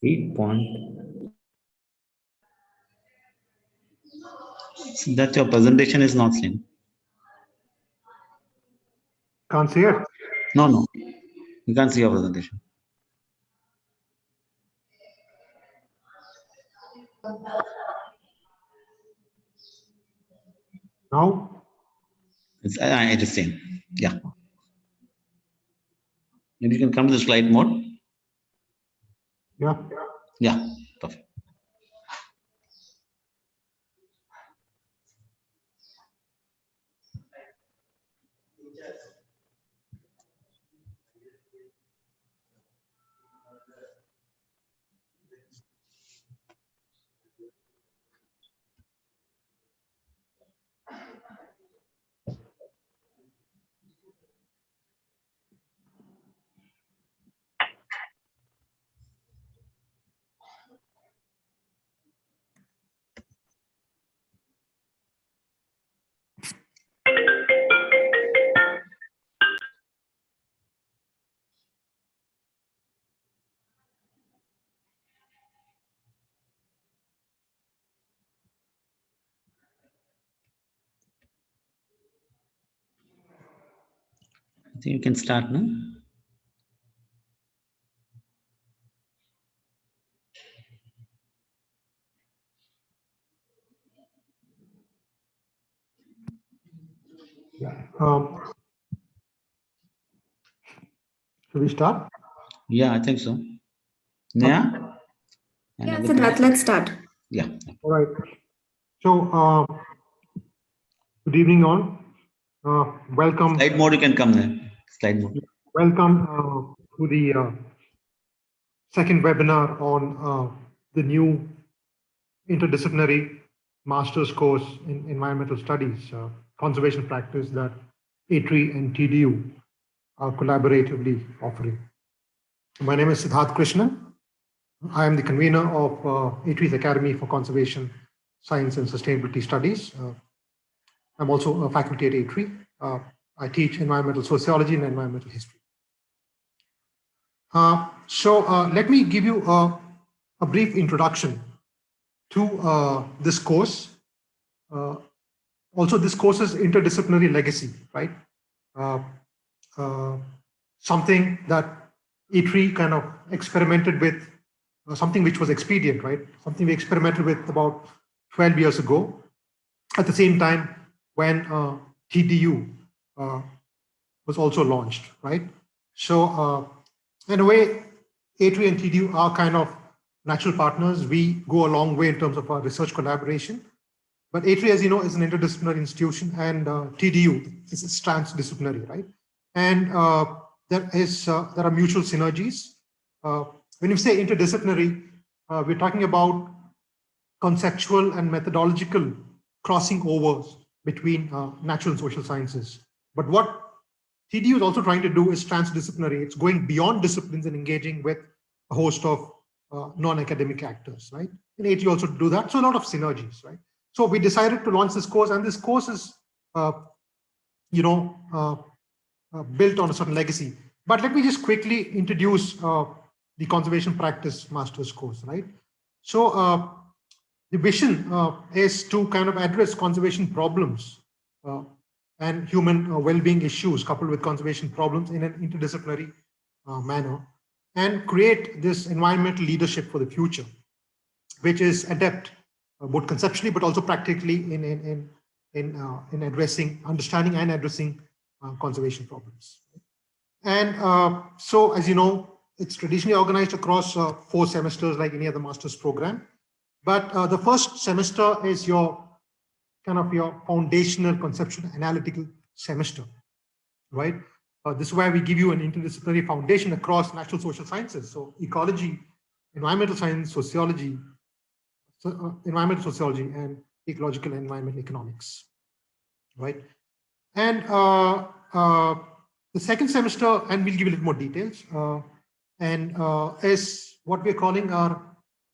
8 point. So that your presentation is not seen. Can't see it. No. You can't see your presentation. Now? It is same. Yeah. Maybe you can come to the slide mode. Yeah. Yeah, perfect. I think you can start now. Yeah. Should we start? Yeah, I think so. Yeah. Yeah, Siddharth, let's start. Yeah. All right. So, good evening, all. Welcome. Slide mode, you can come there. Slide mode. Welcome to the second webinar on the new interdisciplinary master's course in environmental studies, conservation practice that ATRI and TDU are collaboratively offering. My name is Siddharth Krishnan. I am the convener of ATRI's Academy for Conservation, Science and Sustainability Studies. I'm also a faculty at ATRI. I teach environmental sociology and environmental history. So let me give you a brief introduction to this course. Also, this course's interdisciplinary legacy, right? Something that ATRI kind of experimented with, something which was expedient, right? Something we experimented with about 12 years ago. At the same time, when TDU was also launched, right? So in a way, ATRI and TDU are kind of natural partners. We go a long way in terms of our research collaboration. But ATRI, as you know, is an interdisciplinary institution, and TDU is transdisciplinary, right? And there are mutual synergies. When you say interdisciplinary, we're talking about conceptual and methodological crossing overs between natural and social sciences. But what TDU is also trying to do is transdisciplinary. It's going beyond disciplines and engaging with a host of non-academic actors, right? And ATRI also do that. So a lot of synergies, right? So we decided to launch this course, and this course is, built on a certain legacy. But let me just quickly introduce the conservation practice master's course, right? So the vision is to kind of address conservation problems and human well-being issues coupled with conservation problems in an interdisciplinary manner, and create this environmental leadership for the future, which is adept both conceptually but also practically in addressing, understanding and addressing conservation problems. And so, as you know, it's traditionally organized across 4 semesters like any other master's program. But the first semester is your kind of your foundational conceptual analytical semester, right? This is where we give you an interdisciplinary foundation across natural social sciences. So ecology, environmental science, sociology, environmental sociology, and ecological and environmental economics, right? And the second semester, and we'll give you a little more details, is what we're calling our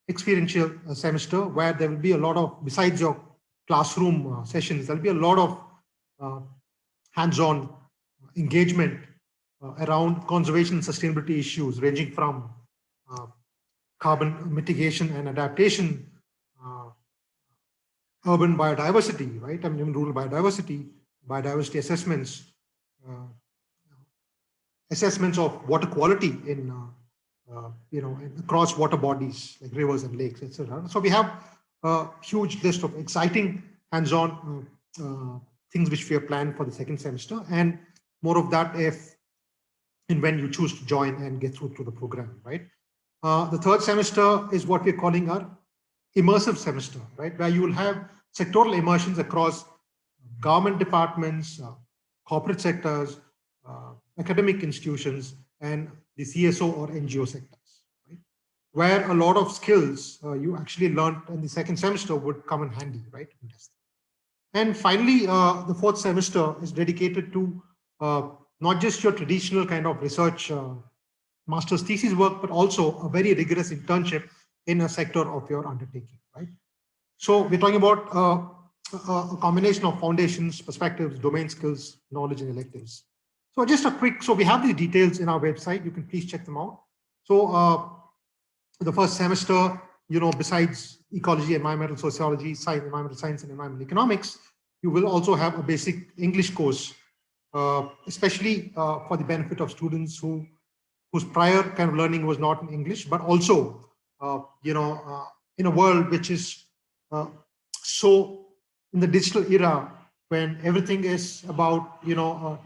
experiential semester, where there will be a lot of, besides your classroom sessions, there'll be a lot of hands-on engagement around conservation and sustainability issues ranging from carbon mitigation and adaptation, urban biodiversity, right? I mean, rural biodiversity, biodiversity assessments, uh, assessments of water quality in, across water bodies like rivers and lakes, etc. So we have a huge list of exciting hands-on things which we have planned for the second semester, and more of that if and when you choose to join and get through the program, right? The third semester is what we're calling our immersive semester, right? Where you will have sectoral immersions across government departments, corporate sectors, academic institutions, and the CSO or NGO sectors, right? Where a lot of skills you actually learned in the second semester would come in handy, right? And finally, the fourth semester is dedicated to not just your traditional kind of research master's thesis work, but also a very rigorous internship in a sector of your undertaking, right? So we're talking about a combination of foundations, perspectives, domain skills, knowledge, and electives. So just a quick, so we have the details in our website. You can please check them out. So the first semester, besides ecology, environmental sociology, science, environmental science, and environmental economics, you will also have a basic English course, especially for the benefit of students whose prior kind of learning was not in English, but also, in a world which is so in the digital era, when everything is about,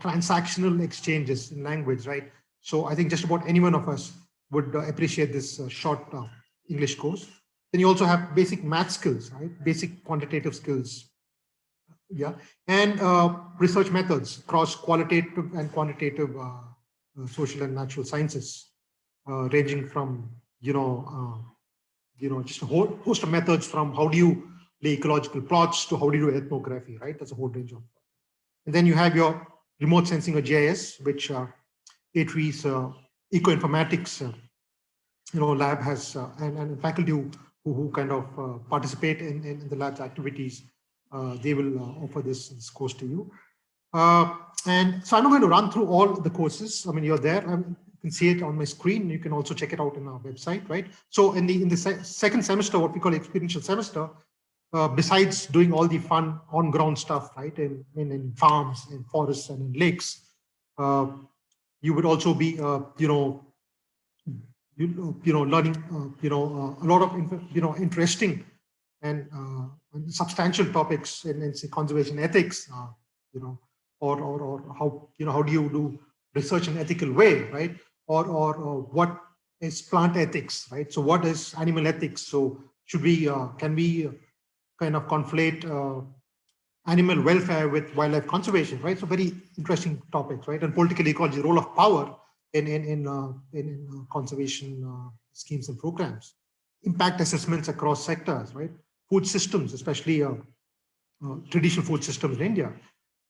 transactional exchanges in language, right? So I think just about any one of us would appreciate this short English course. Then you also have basic math skills, right? Basic quantitative skills, yeah, and research methods across qualitative and quantitative social and natural sciences, ranging from just a whole host of methods, from how do you lay ecological plots to how do you do ethnography, right? That's a whole range of. And then you have your remote sensing or GIS, which A3's ecoinformatics lab has, and faculty who kind of participate in the lab's activities, they will offer this course to you. And so I'm not going to run through all the courses. I mean, you're there. You can see it on my screen. You can also check it out in our website, right? So in the second semester, what we call experiential semester, besides doing all the fun on-ground stuff, right, in farms, in forests, and in lakes, you would also be, learning, a lot of, interesting and substantial topics in say, conservation ethics, or how do you do research in an ethical way, right? Or what is plant ethics, right? So what is animal ethics? So should we, can we kind of conflate animal welfare with wildlife conservation, right? So very interesting topics, right? And political ecology, the role of power in conservation schemes and programs, impact assessments across sectors, right? Food systems, especially traditional food systems in India,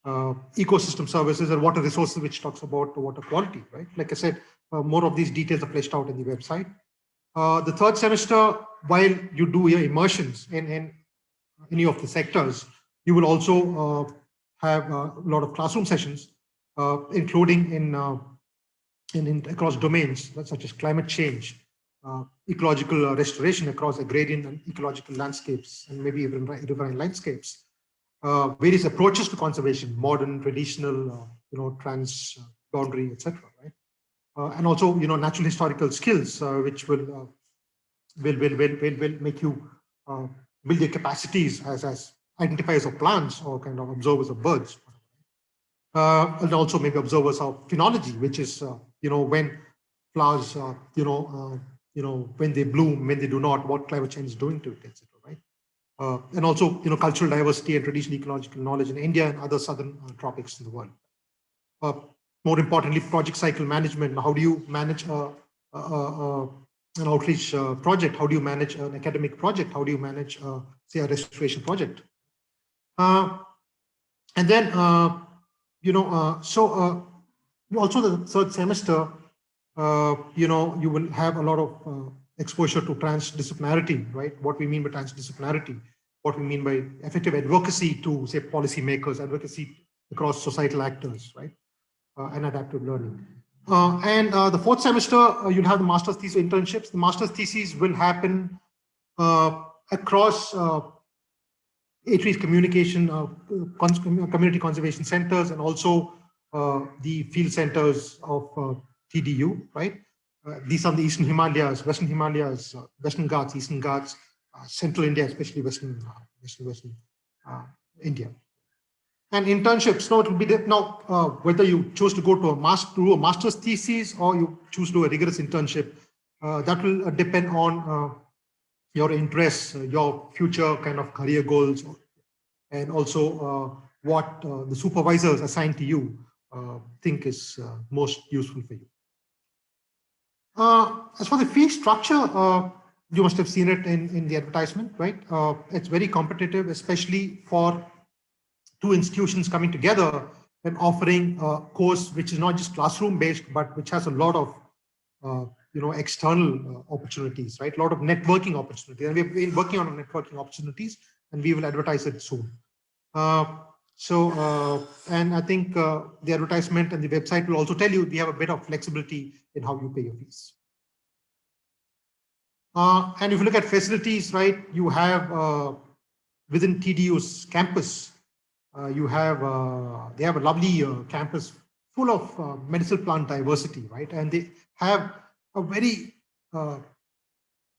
ecosystem services and water resources, which talks about the water quality, right? Like I said, more of these details are fleshed out in the website. The third semester, while you do your immersions in any of the sectors, you will also have a lot of classroom sessions, including in across domains such as climate change, ecological restoration across agrarian and ecological landscapes, and maybe even riverine landscapes, various approaches to conservation, modern, traditional, trans, boundary, etc. Right, and also natural historical skills, which will make you build your capacities as identifiers of plants or kind of observers of birds, and also maybe observers of phenology, which is when flowers, when they bloom, when they do not, what climate change is doing to it, etc. Right, and also cultural diversity and traditional ecological knowledge in India and other southern tropics in the world. More importantly, project cycle management. How do you manage an outreach project? How do you manage an academic project? How do you manage, say, a restoration project? And then, also the third semester, you will have a lot of exposure to transdisciplinarity, right? What we mean by transdisciplinarity, what we mean by effective advocacy to, say, policymakers, advocacy across societal actors, right? And adaptive learning. And the fourth semester, you'll have the master's thesis internships. The master's theses will happen across A3's communication, community conservation centers, and also the field centers of TDU, right? These are the Eastern Himalayas, Western Himalayas, Western Ghats, Eastern Ghats, Central India, especially Western India. And internships, no, it will be now whether you choose to go to a master's thesis or you choose to do a rigorous internship, that will depend on your interests, your future kind of career goals, and also what the supervisors assigned to you think is most useful for you. As for the fee structure, you must have seen it in the advertisement, right? It's very competitive, especially for two institutions coming together and offering a course which is not just classroom based, but which has a lot of external opportunities, right? A lot of networking opportunities, and we've been working on networking opportunities, and we will advertise it soon. And I think the advertisement and the website will also tell you we have a bit of flexibility in how you pay your fees. And if you look at facilities, right, you have within TDU's campus, they have a lovely campus full of medicinal plant diversity, right? And they have a very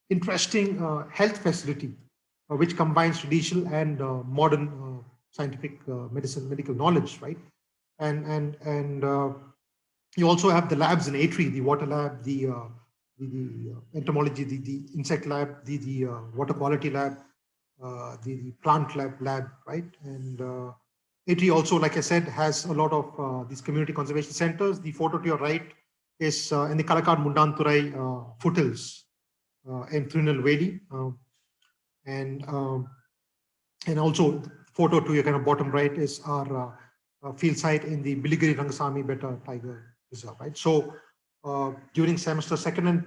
interesting health facility, which combines traditional and modern scientific medical knowledge, right? And you also have the labs in A3, the water lab, the entomology, the insect lab, the water quality lab, the plant lab, right? And A3 also, like I said, has a lot of these community conservation centers. The photo to your right is in the Kalakad Mundanturai foothills in Tirunelveli, and also the photo to your kind of bottom right is our field site in the Biligiri Rangasamy Betta Tiger Reserve, right? So during semester 2 and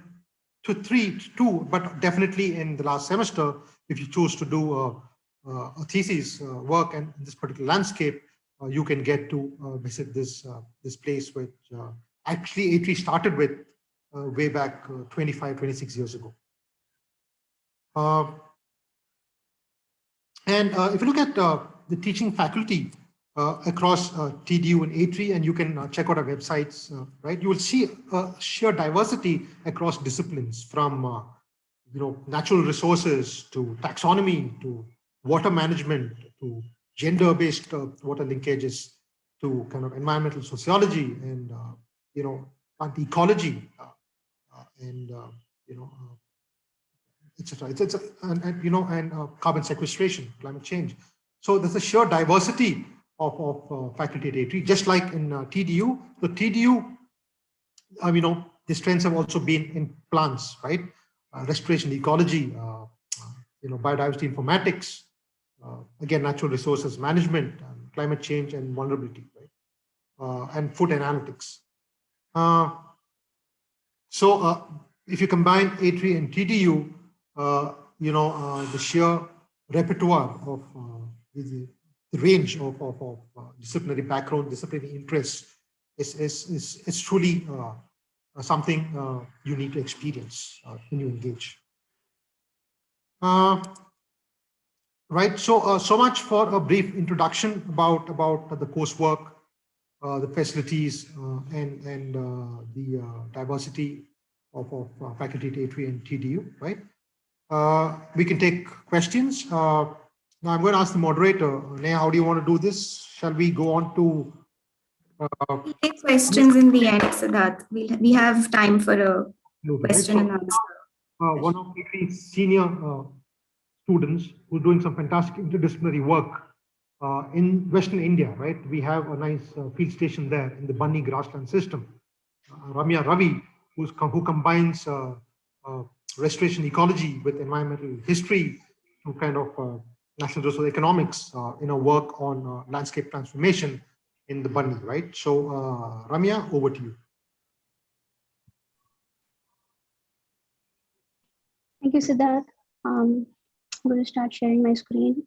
2, but definitely in the last semester, if you choose to do a thesis work and in this particular landscape, you can get to visit this place, which actually A3 started with way back 25, 26 years ago. And if you look at the teaching faculty across TDU and A3, and you can check out our websites, right? You will see sheer diversity across disciplines, from natural resources to taxonomy to water management to gender-based water linkages to kind of environmental sociology and plant ecology and etc. And carbon sequestration, climate change. So there's a sheer diversity of faculty at A3, just like in TDU. The TDU, the strengths have also been in plants, right? Restoration ecology, biodiversity informatics, again, natural resources management, climate change and vulnerability, right? And food analytics. So if you combine A3 and TDU, the sheer repertoire of the range of disciplinary background, disciplinary interests is truly something you need to experience when you engage. Right. So much for a brief introduction about the coursework, the facilities, and the diversity of faculty at A3 and TDU. Right. We can take questions. Now I'm going to ask the moderator, Neha, how do you want to do this? Shall we go on to We'll take questions in the end, Siddharth. We have time for a question and answer. One of the senior students who's doing some fantastic interdisciplinary work in Western India, right? We have a nice field station there in the Bunny grassland system. Ramya Ravi, who combines restoration ecology with environmental history to kind of national resource economics in a work on landscape transformation in the Bunny, right? So Ramya, over to you. Thank you, Siddharth. I'm going to start sharing my screen.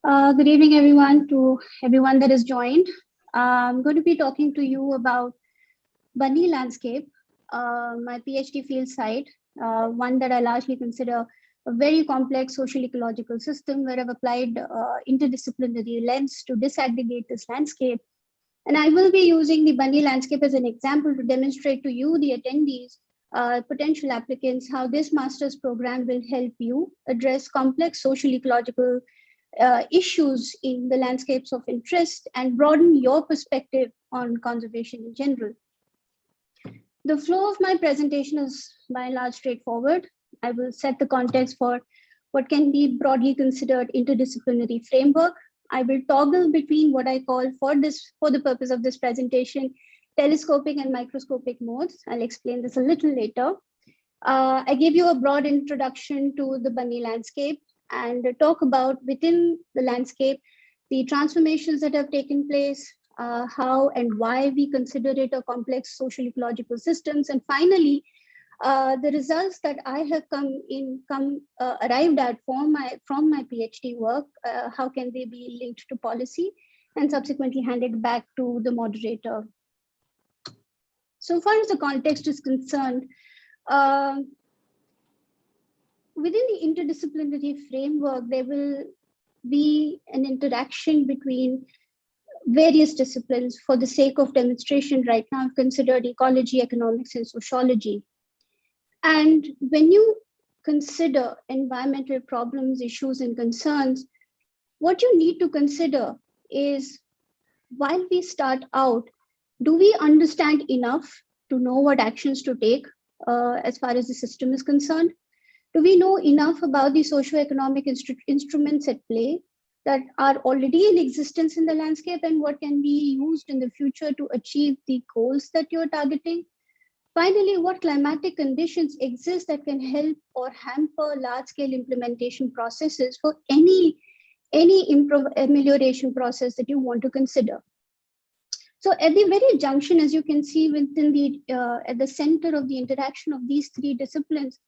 Good evening, everyone, to everyone that has joined. I'm going to be talking to you about Bharati Landscape, my PhD field site, one that I largely consider a very complex social ecological system where I've applied interdisciplinary lens to disaggregate this landscape. And I will be using the Bharati Landscape as an example to demonstrate to you, the attendees, potential applicants, how this master's program will help you address complex social ecological issues in the landscapes of interest and broaden your perspective on conservation in general. The flow of my presentation is by and large straightforward. I will set the context for what can be broadly considered interdisciplinary framework. I will toggle between what I call for the purpose of this presentation, telescopic and microscopic modes. I'll explain this a little later. I give you a broad introduction to the Bharati landscape and talk about within the landscape, the transformations that have taken place, how and why we consider it a complex social ecological systems. And finally, the results that I have arrived at from my PhD work, how can they be linked to policy and subsequently handed back to the moderator. So far as the context is concerned, within the interdisciplinary framework, there will be an interaction between various disciplines. For the sake of demonstration right now, I've considered ecology, economics, and sociology. And when you consider environmental problems, issues, and concerns, what you need to consider is, while we start out, do we understand enough to know what actions to take as far as the system is concerned? Do we know enough about the socioeconomic instruments at play that are already in existence in the landscape and what can be used in the future to achieve the goals that you're targeting? Finally, what climatic conditions exist that can help or hamper large-scale implementation processes for any amelioration process that you want to consider? So at the very junction, as you can see within the at the center of the interaction of these three disciplines,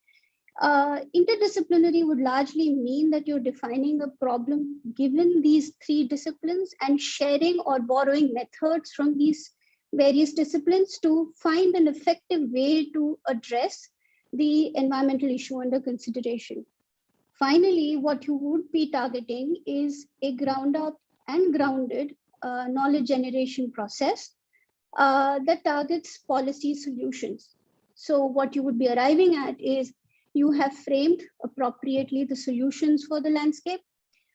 interdisciplinary would largely mean that you're defining a problem given these three disciplines and sharing or borrowing methods from these various disciplines to find an effective way to address the environmental issue under consideration. Finally, what you would be targeting is a ground up and grounded knowledge generation process that targets policy solutions. So what you would be arriving at is, you have framed appropriately the solutions for the landscape.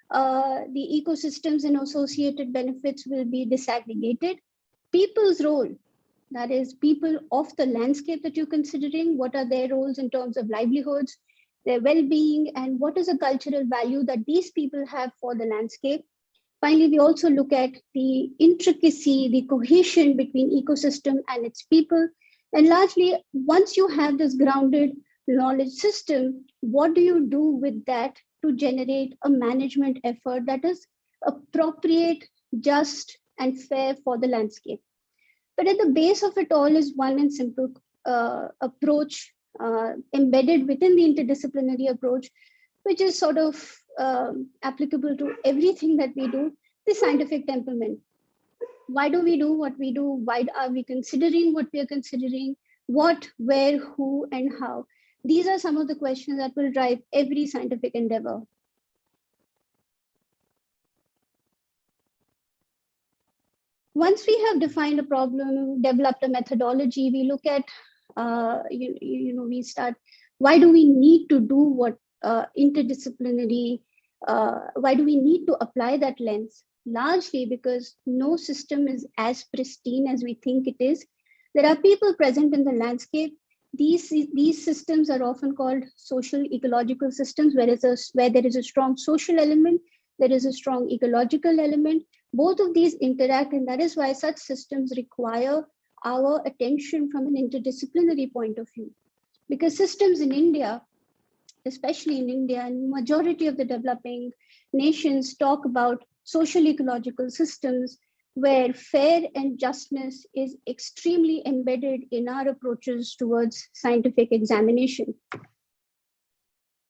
The ecosystems and associated benefits will be disaggregated. People's role, that is people of the landscape that you're considering, what are their roles in terms of livelihoods, their well-being, and what is a cultural value that these people have for the landscape. Finally, we also look at the intricacy, the cohesion between ecosystem and its people. And largely, once you have this grounded knowledge system, what do you do with that to generate a management effort that is appropriate, just, and fair for the landscape? But at the base of it all is one and simple approach embedded within the interdisciplinary approach, which is sort of applicable to everything that we do, the scientific temperament. Why do we do what we do? Why are we considering what we are considering? What, where, who, and how? These are some of the questions that will drive every scientific endeavor. Once we have defined a problem, developed a methodology, we look at, we start, why do we need to do what interdisciplinary, why do we need to apply that lens? Largely because no system is as pristine as we think it is. There are people present in the landscape. These systems are often called social ecological systems, where there is a strong social element, there is a strong ecological element. Both of these interact, and that is why such systems require our attention from an interdisciplinary point of view. Because systems in India, especially in India and majority of the developing nations, talk about social ecological systems where fair and justness is extremely embedded in our approaches towards scientific examination.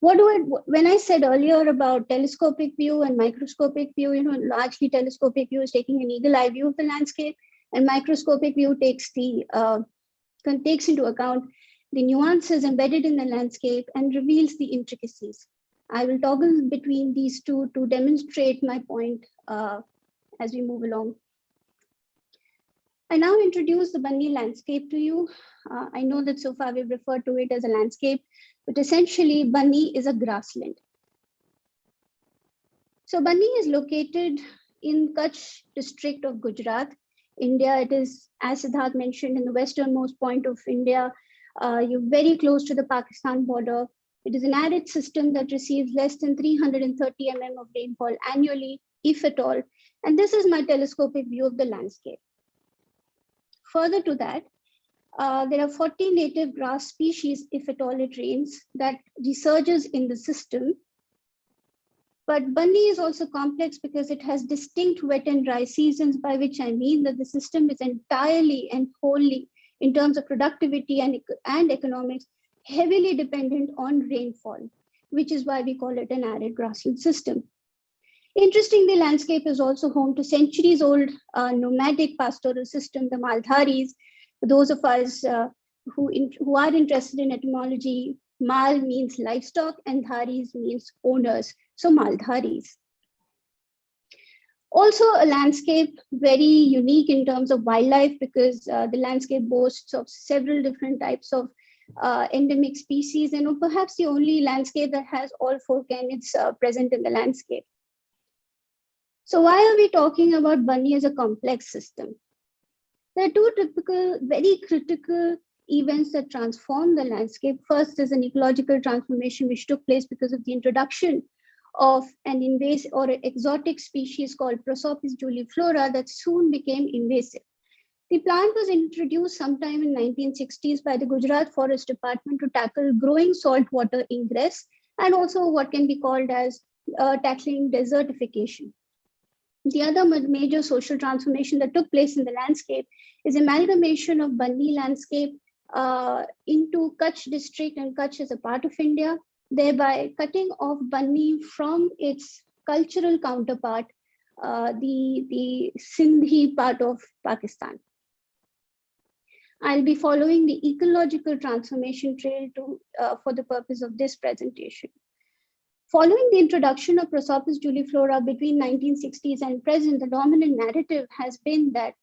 When I said earlier about telescopic view and microscopic view, largely telescopic view is taking an eagle eye view of the landscape, and microscopic view takes into account the nuances embedded in the landscape and reveals the intricacies. I will toggle between these two to demonstrate my point as we move along. I now introduce the Banni landscape to you. I know that so far we've referred to it as a landscape, but essentially Banni is a grassland. So Banni is located in Kutch district of Gujarat, India. It is, as Siddharth mentioned, in the westernmost point of India. You're very close to the Pakistan border. It is an arid system that receives less than 330 mm of rainfall annually, if at all. And this is my telescopic view of the landscape. Further to that, there are 40 native grass species, if at all it rains, that resurges in the system. But Banni is also complex because it has distinct wet and dry seasons, by which I mean that the system is entirely and wholly, in terms of productivity and economics, heavily dependent on rainfall, which is why we call it an arid grassland system. Interestingly, the landscape is also home to centuries-old nomadic pastoral system, the Maldharis. For those of us who are interested in etymology, Mal means livestock and Dharis means owners, so Maldharis. Also a landscape very unique in terms of wildlife, because the landscape boasts of several different types of endemic species, and perhaps the only landscape that has all four canids present in the landscape. So why are we talking about Banni as a complex system? There are two typical, very critical events that transform the landscape. First is an ecological transformation which took place because of the introduction of an invasive or an exotic species called Prosopis juliflora that soon became invasive. The plant was introduced sometime in 1960s by the Gujarat Forest Department to tackle growing saltwater ingress and also what can be called as tackling desertification. The other major social transformation that took place in the landscape is amalgamation of Banni landscape into Kutch district, and Kutch is a part of India, thereby cutting off Banni from its cultural counterpart, the Sindhi part of Pakistan. I'll be following the ecological transformation trail for the purpose of this presentation. Following the introduction of Prosopis juliflora between 1960s and present, the dominant narrative has been that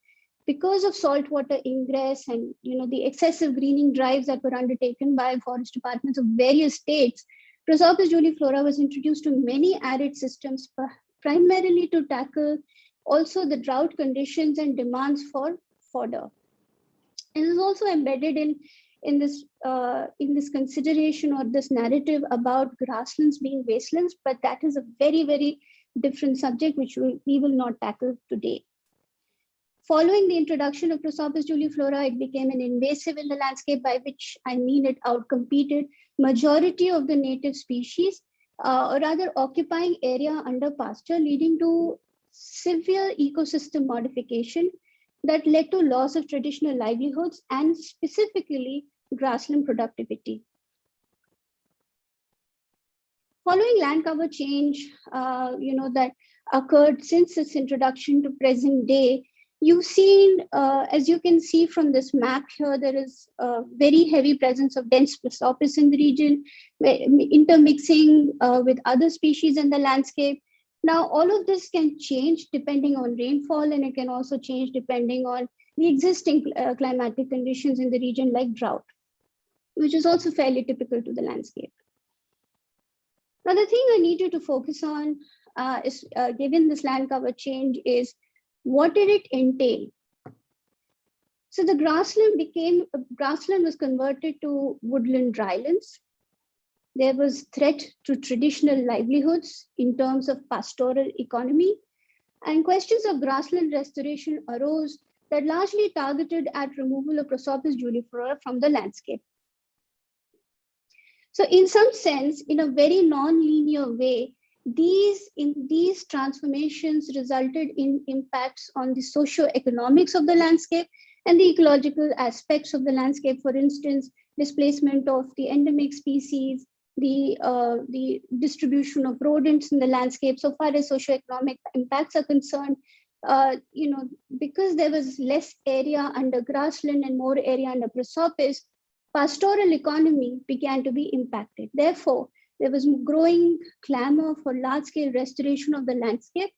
because of saltwater ingress and the excessive greening drives that were undertaken by forest departments of various states, Prosopis juliflora was introduced to many arid systems, primarily to tackle also the drought conditions and demands for fodder. It is also embedded in this consideration or this narrative about grasslands being wastelands, but that is a very, very different subject which we will not tackle today. Following the introduction of Prosopis juliflora, it became an invasive in the landscape, by which I mean it outcompeted majority of the native species, or rather occupying area under pasture, leading to severe ecosystem modification that led to loss of traditional livelihoods and specifically grassland productivity. Following land cover change, that occurred since its introduction to present day, you've seen, as you can see from this map here, there is a very heavy presence of dense Prosopis in the region, intermixing with other species in the landscape. Now, all of this can change depending on rainfall, and it can also change depending on the existing climatic conditions in the region, like drought, which is also fairly typical to the landscape. Now, the thing I need you to focus on is, given this land cover change, is what did it entail? So the grassland was converted to woodland drylands. There was threat to traditional livelihoods in terms of pastoral economy, and questions of grassland restoration arose that largely targeted at removal of Prosopis juliflora from the landscape. So in some sense, in a very non-linear way, these transformations resulted in impacts on the socio-economics of the landscape and the ecological aspects of the landscape. For instance, displacement of the endemic species, the distribution of rodents in the landscape. So far as socioeconomic impacts are concerned, because there was less area under grassland and more area under Prosopis, pastoral economy began to be impacted. Therefore, there was growing clamor for large-scale restoration of the landscape,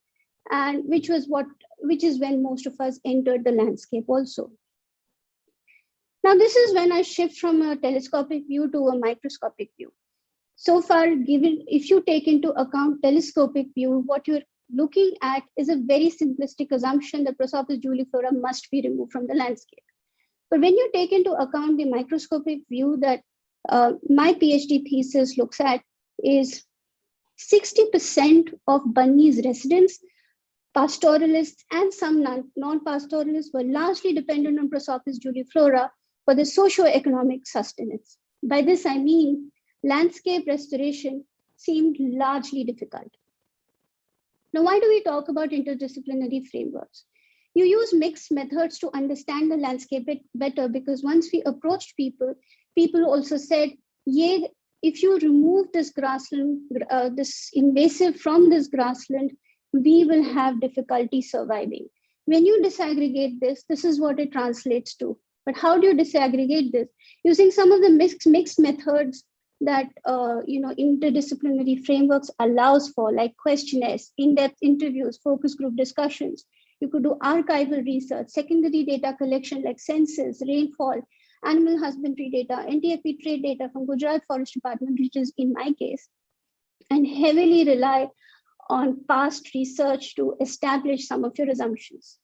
and which is when most of us entered the landscape also. Now, this is when I shift from a telescopic view to a microscopic view. So far, if you take into account telescopic view, what you're looking at is a very simplistic assumption that Prosopis juliflora must be removed from the landscape. But when you take into account the microscopic view that my PhD thesis looks at, is 60% of Bunni's residents, pastoralists and some non-pastoralists, were largely dependent on Prosopis juliflora for the socio-economic sustenance. By this, I mean landscape restoration seemed largely difficult. Now, why do we talk about interdisciplinary frameworks? You use mixed methods to understand the landscape better, because once we approached people also said, yeah, if you remove this grassland, this invasive from this grassland, we will have difficulty surviving. When you disaggregate this is what it translates to. But how do you disaggregate this? Using some of the mixed methods that interdisciplinary frameworks allows for, like questionnaires, in-depth interviews, focus group discussions. You could do archival research, secondary data collection like census, rainfall, animal husbandry data, NTFP trade data from Gujarat Forest Department, which is in my case, and heavily rely on past research to establish some of your assumptions.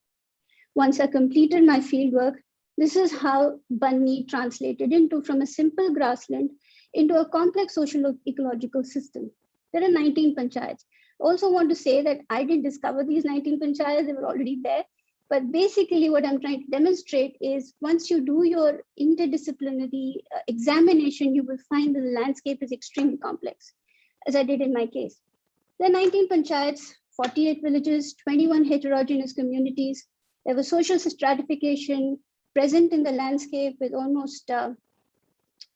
Once I completed my fieldwork, this is how Bunny translated from a simple grassland into a complex social ecological system. There are 19 panchayats. Also want to say that I didn't discover these 19 panchayats, they were already there. But basically what I'm trying to demonstrate is once you do your interdisciplinary examination, you will find that the landscape is extremely complex, as I did in my case. There are 19 panchayats, 48 villages, 21 heterogeneous communities. There was social stratification present in the landscape with almost,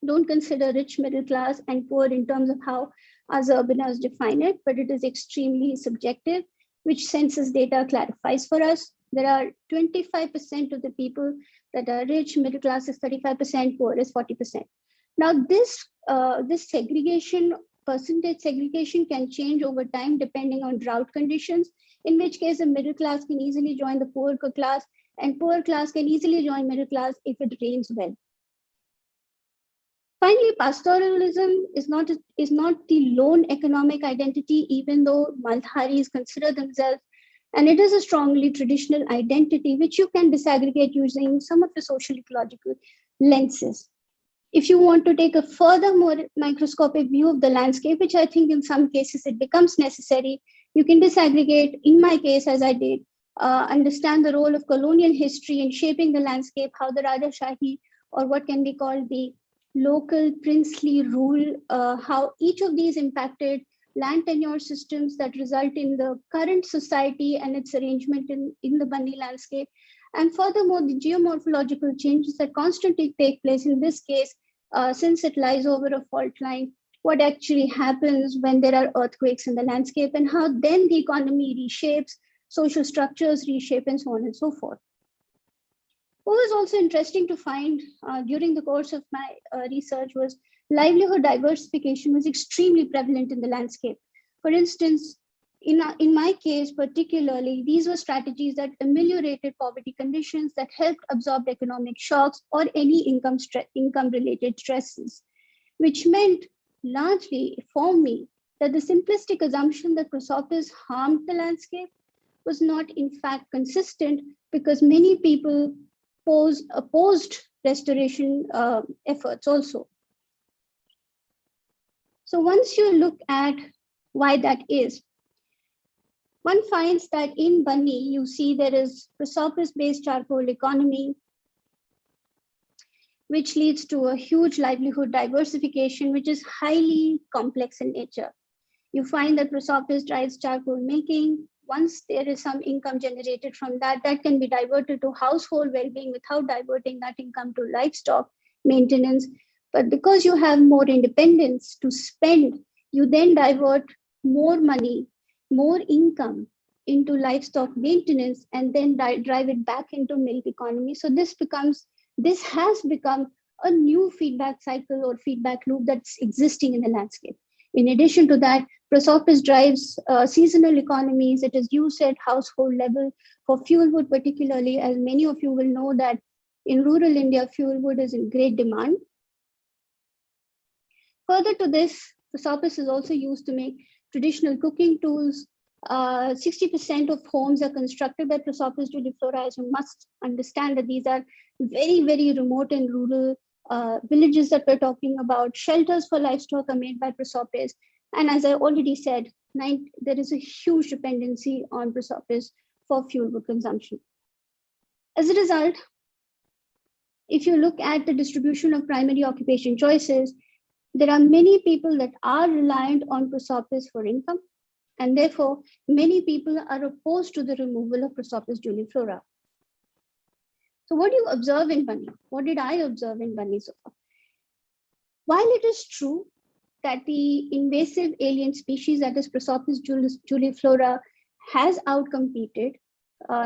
don't consider rich, middle class and poor in terms of how us urbanites define it, but it is extremely subjective, which census data clarifies for us. There are 25% of the people that are rich, middle class is 35%, poor is 40%. Now this segregation, percentage segregation can change over time depending on drought conditions, in which case the middle class can easily join the poor class and poor class can easily join middle class if it rains well. Finally, pastoralism is not the lone economic identity, even though Maldharis consider themselves, and it is a strongly traditional identity which you can disaggregate using some of the social ecological lenses. If you want to take a further more microscopic view of the landscape, which I think in some cases it becomes necessary, you can disaggregate, in my case, as I did, understand the role of colonial history in shaping the landscape, how the Rajashahi, or what can be called the local princely rule, how each of these impacted land tenure systems that result in the current society and its arrangement in the Bunny landscape. And furthermore, the geomorphological changes that constantly take place in this case, since it lies over a fault line, what actually happens when there are earthquakes in the landscape and how then the economy reshapes, social structures reshape, and so on and so forth. What was also interesting to find during the course of my research was livelihood diversification was extremely prevalent in the landscape. For instance, in my case particularly, these were strategies that ameliorated poverty conditions, that helped absorb economic shocks or any income-related stresses, which meant largely for me that the simplistic assumption that Prosopis harmed the landscape was not in fact consistent, because many people opposed restoration efforts also. So once you look at why that is, one finds that in Bunny, you see there is Prosopis-based charcoal economy, which leads to a huge livelihood diversification, which is highly complex in nature. You find that Prosopis drives charcoal making. Once there is some income generated from that, that can be diverted to household well-being without diverting that income to livestock maintenance. But because you have more independence to spend, you then divert more money, more income into livestock maintenance, and then drive it back into milk economy. So this has become a new feedback cycle or feedback loop that's existing in the landscape. In addition to that, Prosopis drives seasonal economies. It is used at household level for fuel wood, particularly, as many of you will know that in rural India, fuel wood is in great demand. Further to this, Prosopis is also used to make traditional cooking tools. 60% of homes are constructed by Prosopis juliflora, as you must understand that these are very, very remote and rural villages that we're talking about. Shelters for livestock are made by Prosopis. And as I already said, there is a huge dependency on Prosopis for fuel wood consumption. As a result, if you look at the distribution of primary occupation choices, there are many people that are reliant on Prosopis for income, and therefore many people are opposed to the removal of Prosopis juliflora. So what do you observe in Bunny? What did I observe in Bunny so far? While it is true that the invasive alien species, that is Prosopis juliflora, has outcompeted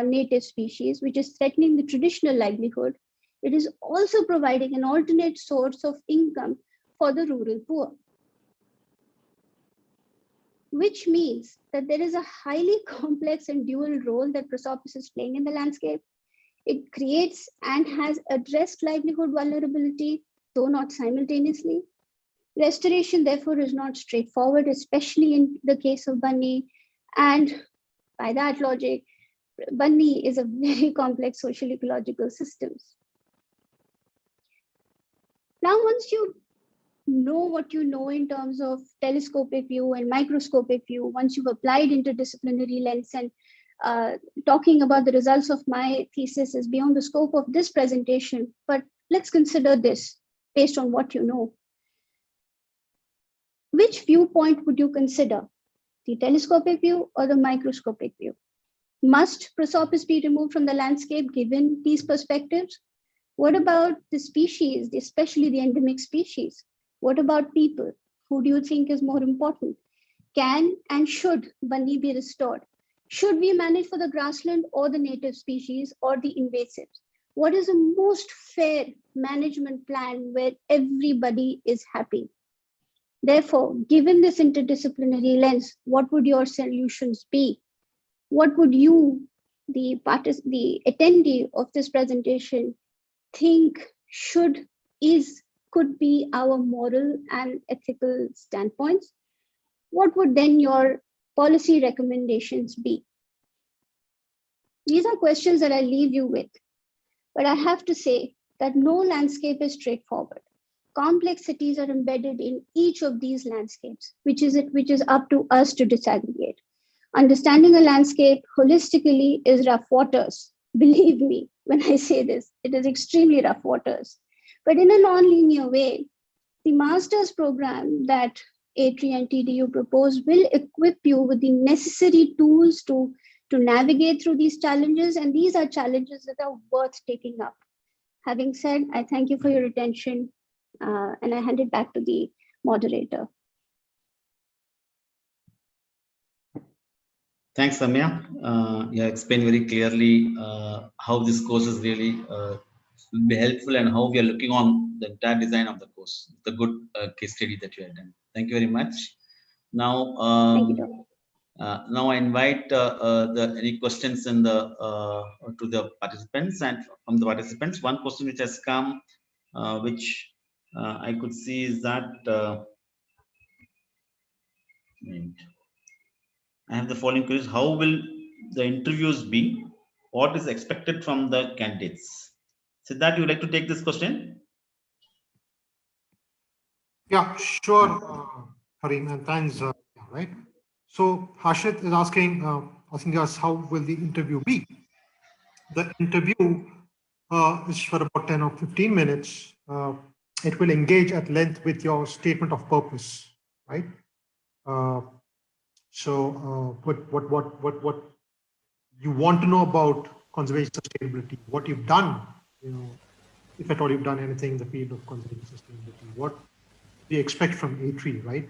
native species, which is threatening the traditional livelihood, it is also providing an alternate source of income for the rural poor. Which means that there is a highly complex and dual role that Prosopis is playing in the landscape. It creates and has addressed livelihood vulnerability, though not simultaneously. Restoration, therefore, is not straightforward, especially in the case of Bunny. And by that logic, Bunny is a very complex social ecological systems. Now, once you know what you know in terms of telescopic view and microscopic view, once you've applied interdisciplinary lens, and talking about the results of my thesis is beyond the scope of this presentation, but let's consider this based on what you know. Which viewpoint would you consider? The telescopic view or the microscopic view? Must Prosopis be removed from the landscape given these perspectives? What about the species, especially the endemic species? What about people? Who do you think is more important? Can and should Bunny be restored? Should we manage for the grassland or the native species or the invasives? What is the most fair management plan where everybody is happy? Therefore, given this interdisciplinary lens, what would your solutions be? What would you, the attendee of this presentation, think could be our moral and ethical standpoints? What would then your policy recommendations be? These are questions that I leave you with, but I have to say that no landscape is straightforward. Complexities are embedded in each of these landscapes, which is up to us to disaggregate. Understanding a landscape holistically is rough waters. Believe me, when I say this, it is extremely rough waters. But in a non-linear way, the master's program that A3 and TDU propose will equip you with the necessary tools to navigate through these challenges, and these are challenges that are worth taking up. Having said, I thank you for your attention, and I hand it back to the moderator. Thanks, Samya. You explained very clearly how this course is really will be helpful and how we are looking on the entire design of the course. The good case study that you have done. Thank you very much. Now, Thank you, now I invite any questions in the to the participants, and from the participants, one question which has come, which I could see is that I have the following queries. How will the interviews be? What is expected from the candidates? Siddharth, you would like to take this question? Yeah, sure, Karim, and thanks. Right. So Harshit is asking us how will the interview be? The interview is for about 10 or 15 minutes. It will engage at length with your statement of purpose, right? What you want to know about conservation sustainability, what you've done, if at all you've done anything in the field of conservation sustainability. What do you expect from A3, right?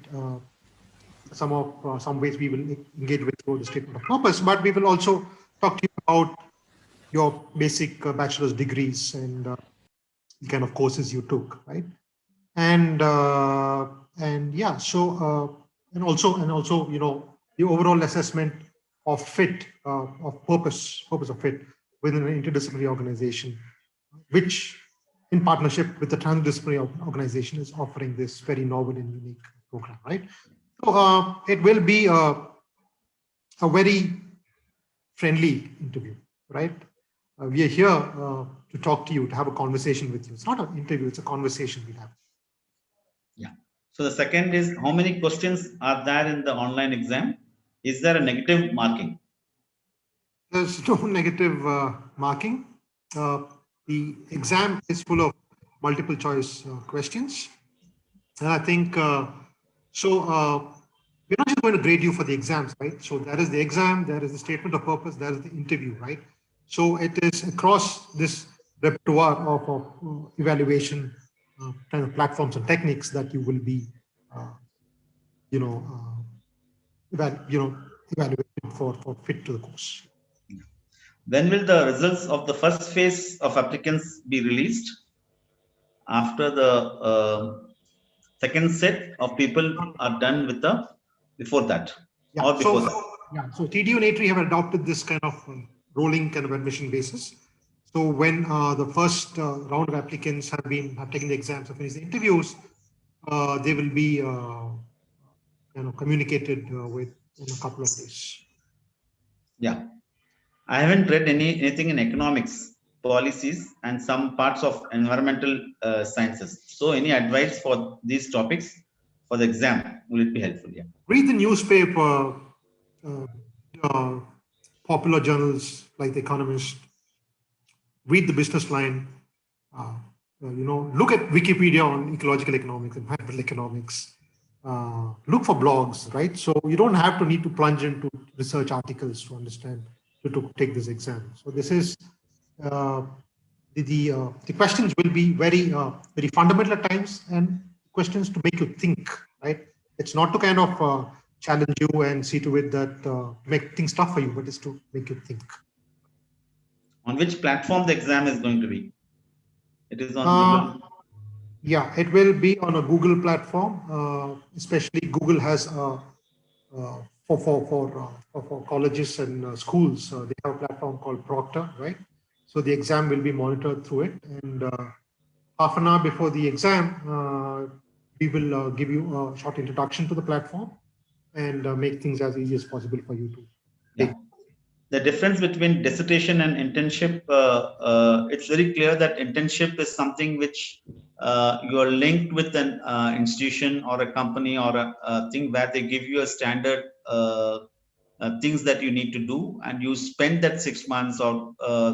Some ways we will engage with through the statement of purpose, but we will also talk to you about your basic bachelor's degrees and the kind of courses you took, right? And yeah, so and also the overall assessment of fit, of purpose of fit within an interdisciplinary organization, which in partnership with the transdisciplinary organization is offering this very novel and unique program, right? So it will be a very friendly interview, right? We are here to talk to you, to have a conversation with you. It's not an interview, it's a conversation we have. Yeah. So the second is, how many questions are there in the online exam? Is there a negative marking? There's no negative marking. The exam is full of multiple choice questions. And I think, we're not just going to grade you for the exams, right? So there is the exam, there is the statement of purpose, there is the interview, right? So it is across this repertoire of evaluation kind of platforms and techniques that you will be, evaluated for fit to the course. When will the results of the first phase of applicants be released? After the second set of people are done with the, before that, yeah, or before that? Yeah, so TDU and A3 have adopted this kind of rolling kind of admission basis. So when the first round of applicants have taken the exams, have finished the interviews, they will be communicated with in a couple of days. Yeah, I haven't read anything in economics, policies, and some parts of environmental sciences. So any advice for these topics for the exam, will it be helpful? Yeah. Read the newspaper, popular journals like The Economist, read the business line, look at Wikipedia on ecological economics, environmental economics, look for blogs, right? So you don't have to need to plunge into research articles to understand, to take this exam. So this is, the questions will be very, very fundamental at times, and questions to make you think, right? It's not to kind of challenge you and see to it that make things tough for you, but it's to make you think. On which platform the exam is going to be? It is on Google. Yeah, it will be on a Google platform. Especially Google has for colleges and schools, they have a platform called Proctor, right? So the exam will be monitored through it, and half an hour before the exam, we will give you a short introduction to the platform and make things as easy as possible for you to take. Yeah. The difference between dissertation and internship, it's very clear that internship is something which you are linked with an institution or a company or a thing where they give you a standard things that you need to do, and you spend that 6 months or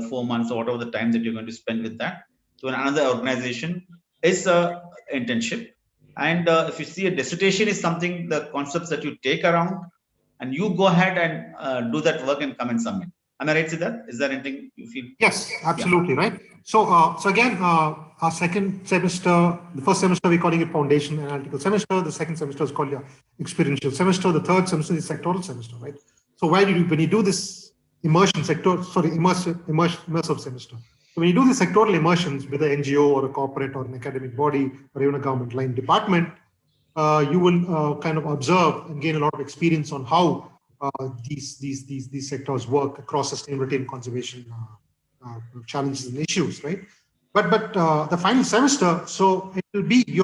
4 months or whatever the time that you're going to spend with that to another organization is a internship. And if you see, a dissertation is something, the concepts that you take around and you go ahead and do that work and come and submit. Am I right, Siddharth? Is there anything you feel? Yes, absolutely, right. So, so again, our second semester, the first semester we're calling it foundation analytical semester. The second semester is called your experiential semester. The third semester is sectoral semester, right? So when you do this immersive semester. So when you do the sectoral immersions with an NGO or a corporate or an academic body or even a government line department, you will kind of observe and gain a lot of experience on how these sectors work across sustainability and conservation challenges and issues, right? But the final semester, so it will be you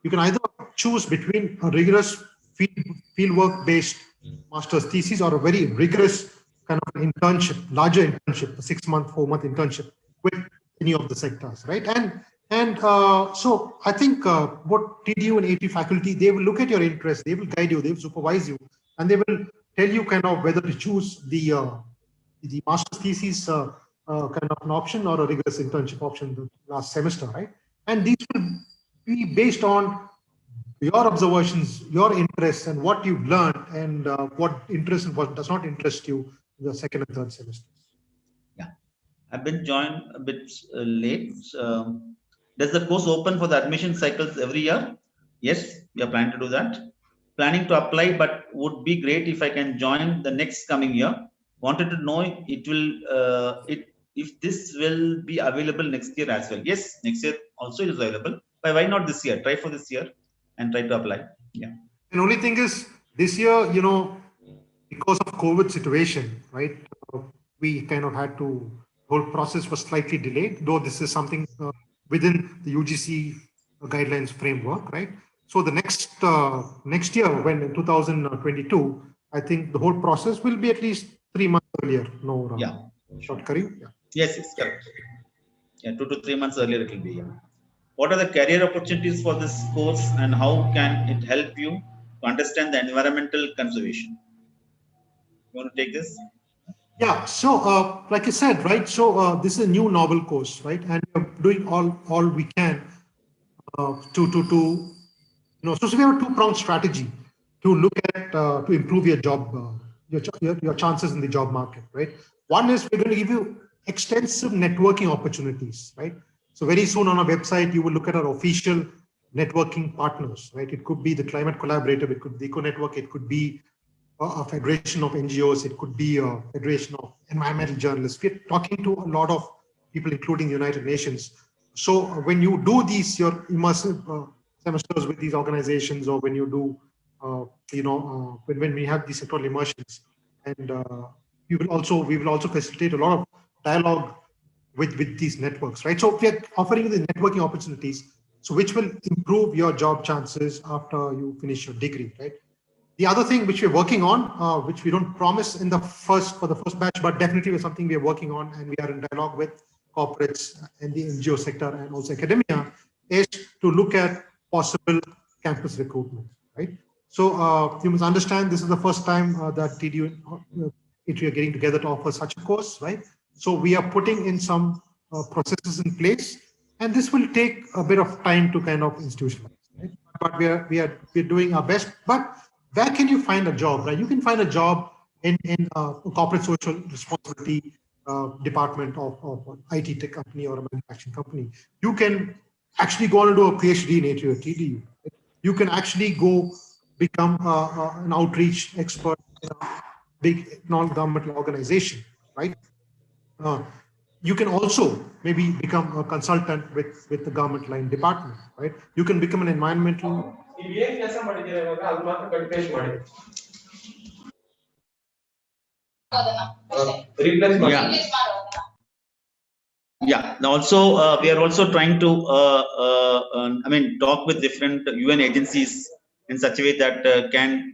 can either choose between a rigorous fieldwork based master's thesis or a very rigorous kind of internship, larger internship, a 6-month, 4-month internship with any of the sectors, right? And so I think what TDU and AT faculty, they will look at your interests, they will guide you, they will supervise you, and they will tell you kind of whether to choose the master's thesis kind of an option or a rigorous internship option the last semester, right? And these will be based on your observations, your interests, and what you've learned, and what interests and what does not interest you in the second and third semesters. Yeah. I've been joined a bit late. Does the course open for the admission cycles every year? Yes, we are planning to do that. Planning to apply, but would be great if I can join the next coming year. Wanted to know it will if this will be available next year as well. Yes, next year also it is available. But why not this year? Try for this year and try to apply. Yeah. And only thing is this year, because of COVID situation, right? We kind of had to, whole process was slightly delayed, though this is something within the UGC guidelines framework, right? So the next year, when in 2022, I think the whole process will be at least 3 months earlier. No, yeah. Dr. Karim? Yeah. Yes, it's correct. Yeah, 2 to 3 months earlier it will be. Yeah. What are the career opportunities for this course and how can it help you to understand the environmental conservation? You want to take this? Yeah, so like I said, right, so this is a new novel course, right, and we're doing all we can to so we have a two-pronged strategy to look at to improve your job your chances in the job market, right? One is we're going to give you extensive networking opportunities, right? So very soon on our website you will look at our official networking partners, right? It could be the Climate Collaborative, it could be the Eco Network, it could be a federation of NGOs, it could be a federation of environmental journalists. We're talking to a lot of people, including the United Nations. So when you do these, your immersive semesters with these organizations, or when you do, when we have these sectoral immersions, and we will also facilitate a lot of dialogue with these networks, right? So we are offering the networking opportunities, so which will improve your job chances after you finish your degree, right? The other thing which we're working on, which we don't promise for the first batch, but definitely is something we are working on, and we are in dialogue with corporates and the NGO sector and also academia, is to look at possible campus recruitment, right? So you must understand this is the first time that TDU and ITRI are getting together to offer such a course, right? So we are putting in some processes in place, and this will take a bit of time to kind of institutionalize, right? But we're doing our best. But where can you find a job, right? You can find a job in a corporate social responsibility department of an IT tech company or a manufacturing company. You can actually go on and do a PhD in ITRI or TDU. You can actually go become an outreach expert in a big non-governmental organization, right? You can also maybe become a consultant with the government line department, right? You can become an environmental. Yeah. Also, we are also trying to, talk with different UN agencies in such a way that can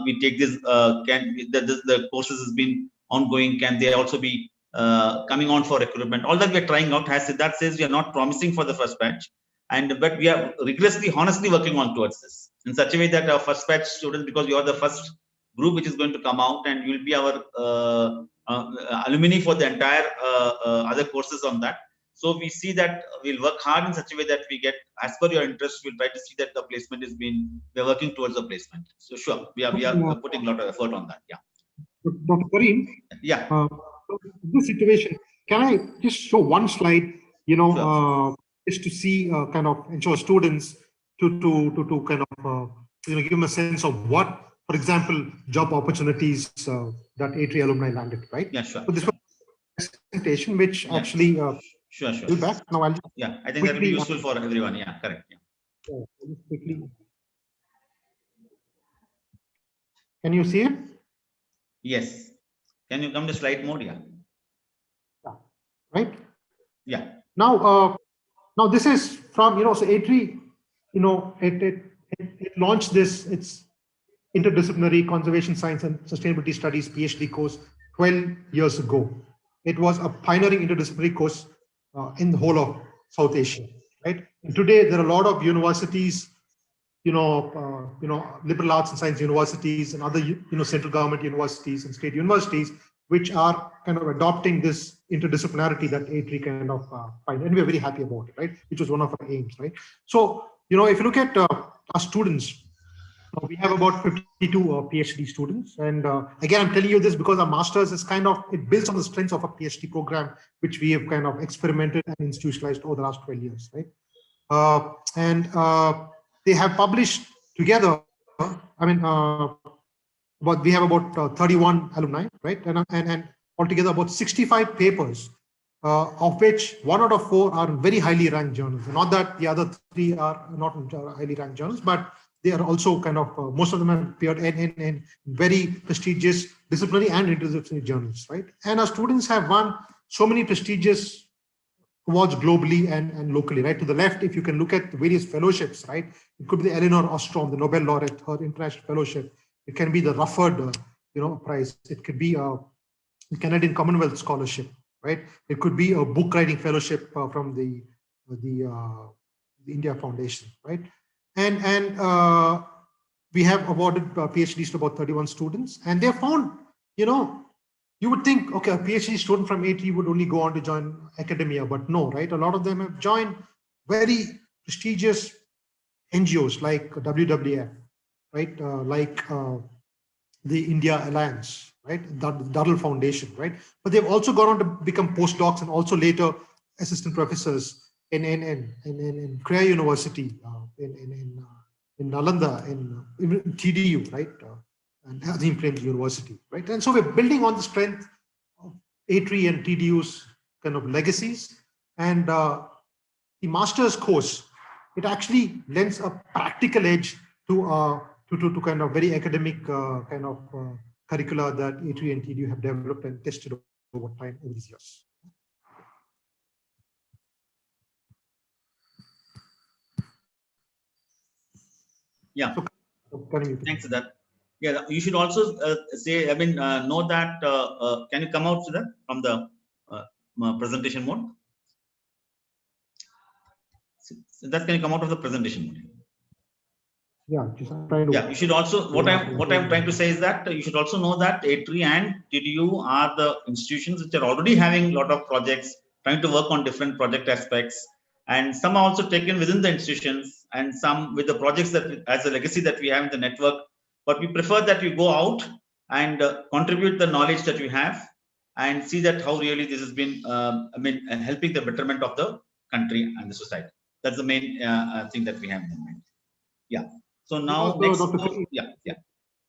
we take this? The courses has been ongoing? Can they also be coming on for recruitment? All that we are trying out. As Siddharth says, we are not promising for the first batch, but we are rigorously, honestly working on towards this in such a way that our first batch students, because we are the first group which is going to come out, and you will be our alumni for the entire other courses on that. So we see that we'll work hard in such a way that we get, as per your interest, we'll try to see that the placement is being, we're working towards the placement. So sure, we are putting a lot of effort on that. Yeah. Dr. Karim, yeah. This situation, can I just show one slide, Sure. just to see kind of ensure students to kind of, give them a sense of what, for example, job opportunities that ITRI alumni landed, right? Yeah, sure. So this was a presentation which actually sure. back. Now I'll just I think that will be useful for everyone. Yeah, correct. Yeah. Quickly. Can you see it? Yes. Can you come to slide mode? Yeah. Right. Yeah. Now this is from so ITRI, it launched its Interdisciplinary Conservation Science and Sustainability Studies PhD course 12 years ago. It was a pioneering interdisciplinary course in the whole of South Asia, right? And today there are a lot of universities, liberal arts and science universities and other, central government universities and state universities, which are kind of adopting this interdisciplinarity that ITRI kind of find, and we're very happy about it, right? Which was one of our aims, right? So, if you look at our students, We have about 52 PhD students. And again, I'm telling you this because our master's is it builds on the strengths of a PhD program, which we have kind of experimented and institutionalized over the last 12 years, right? They have published together, we have about 31 alumni, right? And altogether about 65 papers, of which 1 out of 4 are very highly ranked journals. Not that the other 3 are not highly ranked journals, but they are also most of them have appeared in very prestigious disciplinary and interdisciplinary journals, right? And our students have won so many prestigious awards globally and locally, right? To the left, if you can look at the various fellowships, right? It could be the Eleanor Ostrom, the Nobel laureate, her international fellowship. It can be the Rufford, prize. It could be the Canadian Commonwealth Scholarship, right? It could be a book writing fellowship from the India Foundation, right? And we have awarded PhDs to about 31 students, and they found, you would think, okay, a PhD student from AT would only go on to join academia, but no, right? A lot of them have joined very prestigious NGOs like WWF, right? The India Alliance, right? The Duddle Foundation, right? But they've also gone on to become postdocs and also later assistant professors in Kriya University, in Nalanda, in TDU, right? And Azim Premji University, right? And so we're building on the strength of A3 and TDU's kind of legacies. And the master's course, it actually lends a practical edge to kind of very academic curricula that A3 and TDU have developed and tested over time over these years. Yeah, thanks for that. Yeah, you should also say, know that, can you come out to that from the presentation mode? So that can you come out of the presentation mode? Yeah, just trying to. Yeah, you should also, what I'm trying to say is that you should also know that A3 and TDU are the institutions which are already having a lot of projects, trying to work on different project aspects, and some are also taken within the institutions, and some with the projects that as a legacy that we have in the network. But we prefer that you go out and contribute the knowledge that you have and see that how really this has been, helping the betterment of the country and the society. That's the main thing that we have in mind. Yeah. So now, next, yeah.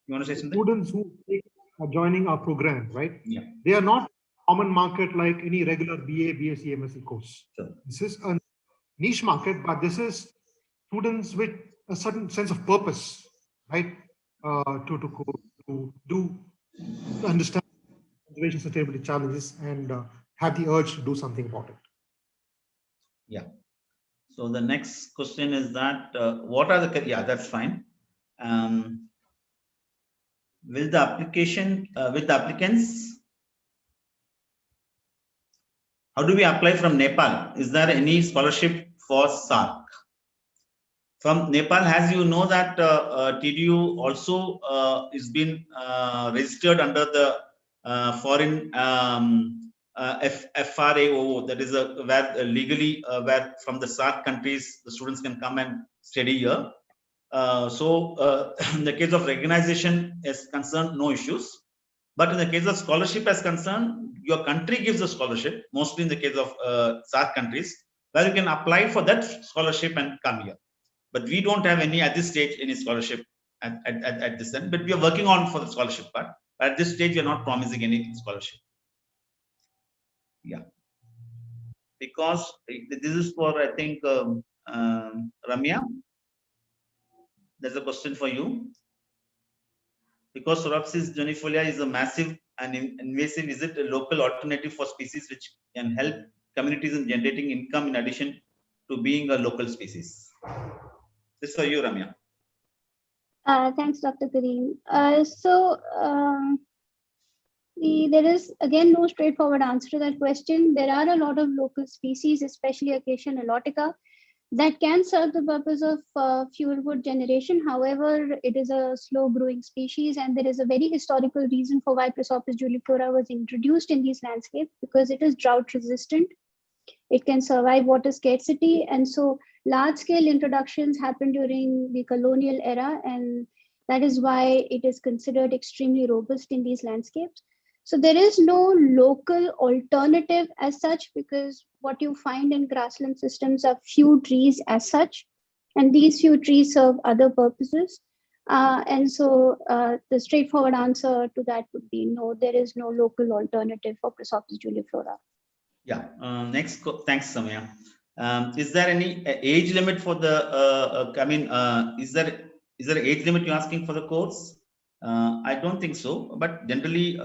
You want to say something? Students who are joining our program, right? Yeah. They are not common market like any regular BA, BSc, MSc course. Sure. This is a niche market, but this is students with a certain sense of purpose, right? To understand conservation sustainability challenges and have the urge to do something about it. Yeah. So the next question is that what are the, yeah, that's fine. Will the application, with the applicants, how do we apply from Nepal? Is there any scholarship for SARC? From Nepal, as you know that TDU also is been registered under the foreign FRAO, that is where legally where from the SARC countries the students can come and study here. In the case of recognition is concerned, no issues. But in the case of scholarship as concerned, your country gives a scholarship, mostly in the case of SARC countries, where you can apply for that scholarship and come here. But we don't have any at this stage any scholarship at this end. But we are working on for the scholarship part. But at this stage, we are not promising any scholarship. Yeah, because this is for, I think, Ramya. There's a question for you. Because Prosopis junifolia is a massive and invasive, is it a local alternative for species which can help communities in generating income in addition to being a local species? This is for you, Ramya. Thanks, Dr. Kareem. There is again no straightforward answer to that question. There are a lot of local species, especially Acacia nilotica, that can serve the purpose of fuel wood generation. However, it is a slow growing species, and there is a very historical reason for why Prosopis julicura was introduced in these landscapes, because it is drought resistant. It can survive water scarcity. And so large scale introductions happened during the colonial era, and That is why it is considered extremely robust in these landscapes. So there is no local alternative as such, because what you find in grassland systems are few trees as such, and these few trees serve other purposes. And so the straightforward answer to that would be no, there is no local alternative for Prosopis juliflora. Yeah. Thanks, Samaya. Is there any age limit for the? Is there an age limit you're asking for the course? I don't think so. But generally,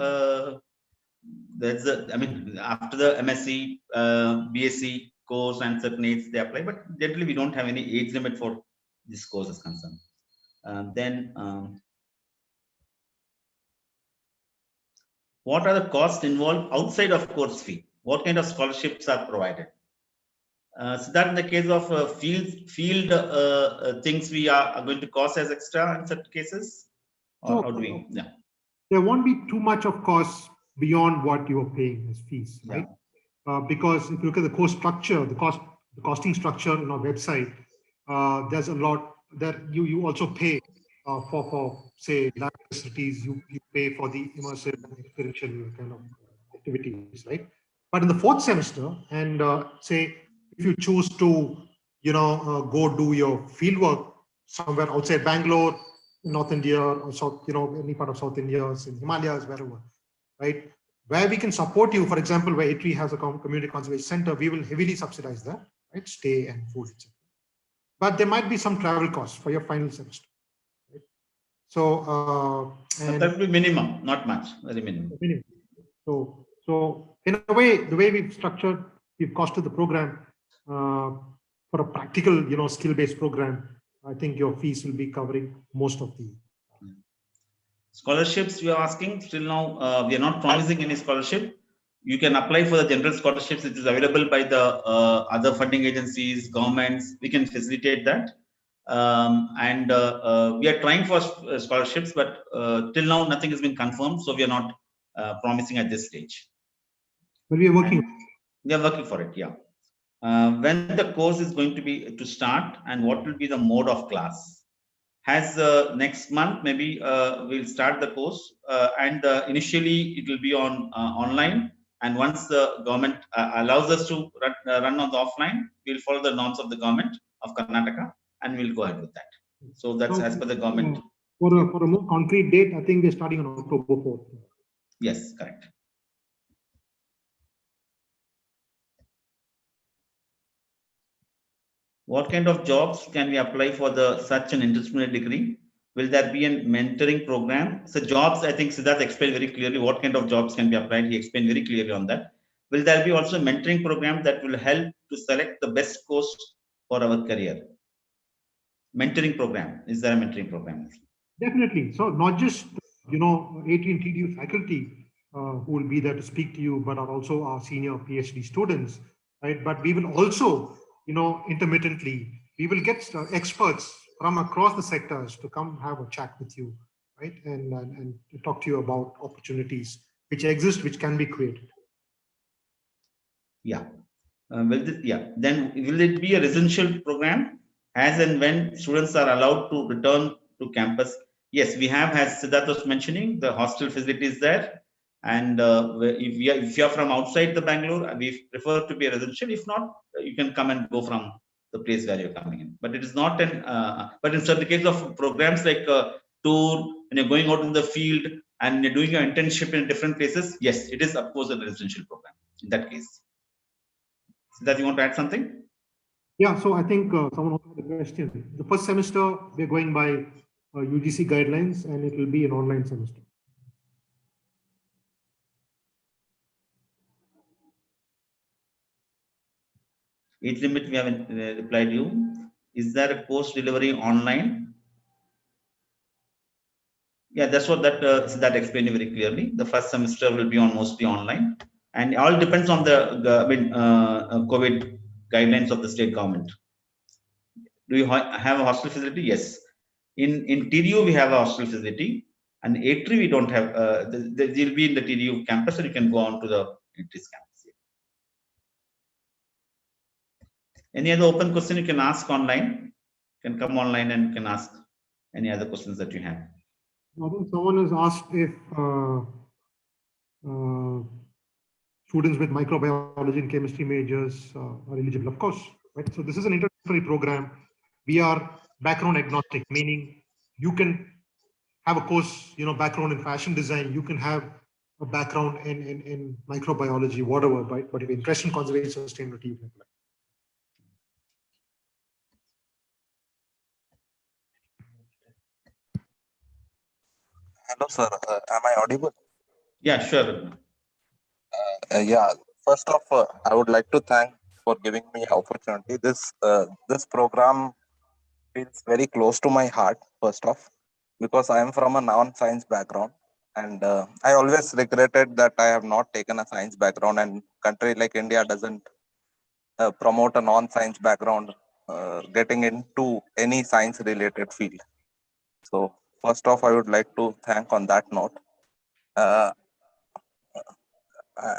there's after the MSc, BSc course and certain age they apply. But generally, we don't have any age limit for this course is concerned. What are the costs involved outside of course fee? What kind of scholarships are provided? So that in the case of field things we are going to cost as extra in certain cases, or So, how do we? Yeah. There won't be too much of cost beyond what you are paying as fees, right? Because if you look at the course structure, the costing structure in our website, there's a lot that you also pay for say lab facilities. You pay for the immersive and experiential kind of activities, right? But in the fourth semester, and say if you choose to go do your field work somewhere outside Bangalore, North India or South, any part of South India, in Himalayas, wherever, right? Where we can support you, for example, where ITRI has a community conservation center, we will heavily subsidize that, right? Stay and food, etc. But there might be some travel costs for your final semester, right? So, But that will be minimum, not much, very minimum. So in a way, the way we've costed the program for a practical, skill-based program. I think your fees will be covering most of the scholarships. We are asking still now. We are not promising any scholarship. You can apply for the general scholarships which is available by the other funding agencies, governments. We can facilitate that. We are trying for scholarships, but till now nothing has been confirmed, so we are not promising at this stage. But we are working. We are working for it. Yeah. When the course is going to be to start, and what will be the mode of class? Has next month maybe we'll start the course, and initially it will be on online. And once the government allows us to run on the offline, we'll follow the norms of the government of Karnataka, and we'll go ahead with that. So that's as per the government. For a more concrete date, I think we're starting on October 4th. Yes, correct. What kind of jobs can we apply for such an interdisciplinary degree? Will there be a mentoring program? So jobs, I think Siddharth explained very clearly what kind of jobs can be applied. He explained very clearly on that. Will there be also a mentoring program that will help to select the best course for our career? Mentoring program. Is there a mentoring program? Definitely. So not just, ITRI and TDU faculty who will be there to speak to you, but are also our senior PhD students, right? But we will also, intermittently, we will get experts from across the sectors to come have a chat with you, right? And to talk to you about opportunities which exist, which can be created. Yeah. Then will it be a residential program as and when students are allowed to return to campus? Yes, we have, as Siddharth was mentioning, the hostel facilities there. And if you are from outside the Bangalore, we prefer to be a residential. If not, you can come and go from the place where you're coming in. But it is not but in certain cases of programs like tour, and you're going out in the field and you're doing your internship in different places, yes, it is of course a residential program in that case. That you want to add something? Yeah, so I think someone had a question. The first semester, we're going by UGC guidelines, and it will be an online semester. Age limit we haven't replied you. Is there a course delivery online? Yeah, that's what that explained very clearly. The first semester will be mostly online, and all depends on the COVID guidelines of the state government. Do you have a hostel facility? Yes. In TDU we have a hostel facility, and ITRI we don't have. They'll be in the TDU campus, and you can go on to the ITRI's campus. Any other open question you can ask online? You can come online and you can ask. any other questions that you have. I think someone has asked if students with microbiology and chemistry majors are eligible. Of course, right? So this is an interdisciplinary program. We are background agnostic, meaning you can have a course, background in fashion design. You can have a background in microbiology, whatever, right? But if interest in conservation sustainability, you can apply. Hello, sir. Am I audible? Yeah, sure. Yeah. First off, I would like to thank for giving me opportunity. This program feels very close to my heart. First off, because I am from a non-science background, and I always regretted that I have not taken a science background. And country like India doesn't promote a non-science background getting into any science-related field. So first off, I would like to thank on that note. Uh,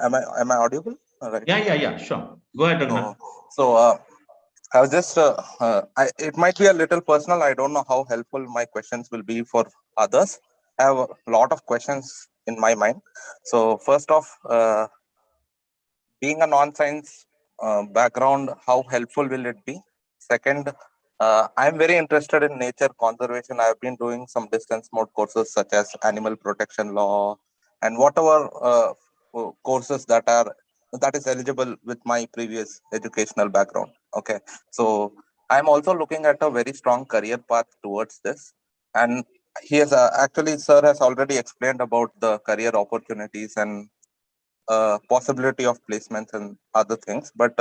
am I audible? Right. Yeah, sure. Go ahead, Raghunath. So I was just it might be a little personal. I don't know how helpful my questions will be for others. I have a lot of questions in my mind. So first off, being a non-science background, how helpful will it be? Second, I'm very interested in nature conservation. I've been doing some distance mode courses such as animal protection law and whatever courses that is eligible with my previous educational background. Okay, so I'm also looking at a very strong career path towards this. And he has actually, sir has already explained about the career opportunities and possibility of placements and other things. But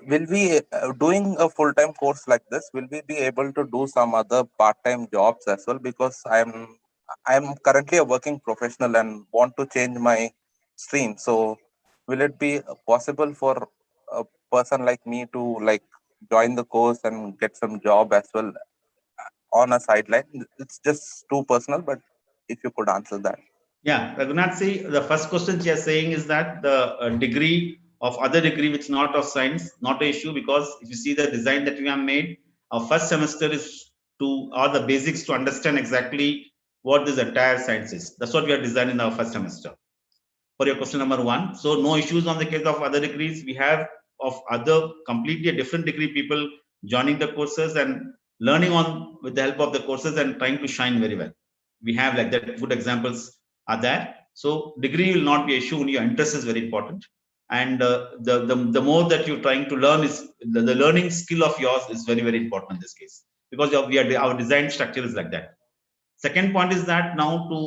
will we doing a full-time course like this? Will we be able to do some other part-time jobs as well? Because I'm currently a working professional and want to change my stream. So will it be possible for a person like me to like join the course and get some job as well on a sideline? It's just too personal, but if you could answer that. Yeah, Raghunath, see, the first question she is saying is that the degree of other degree which not of science, not an issue, because if you see the design that we have made, our first semester is to all the basics to understand exactly what this entire science is. That's what we are designing in our first semester. For your question number one, so no issues on the case of other degrees. We have of other completely different degree people joining the courses and learning on with the help of the courses and trying to shine very well. We have like that, good examples are there. So degree will not be an issue. Your interest is very important, and the more that you're trying to learn is the learning skill of yours is very important in this case, because our design structure is like that. Second point is that now to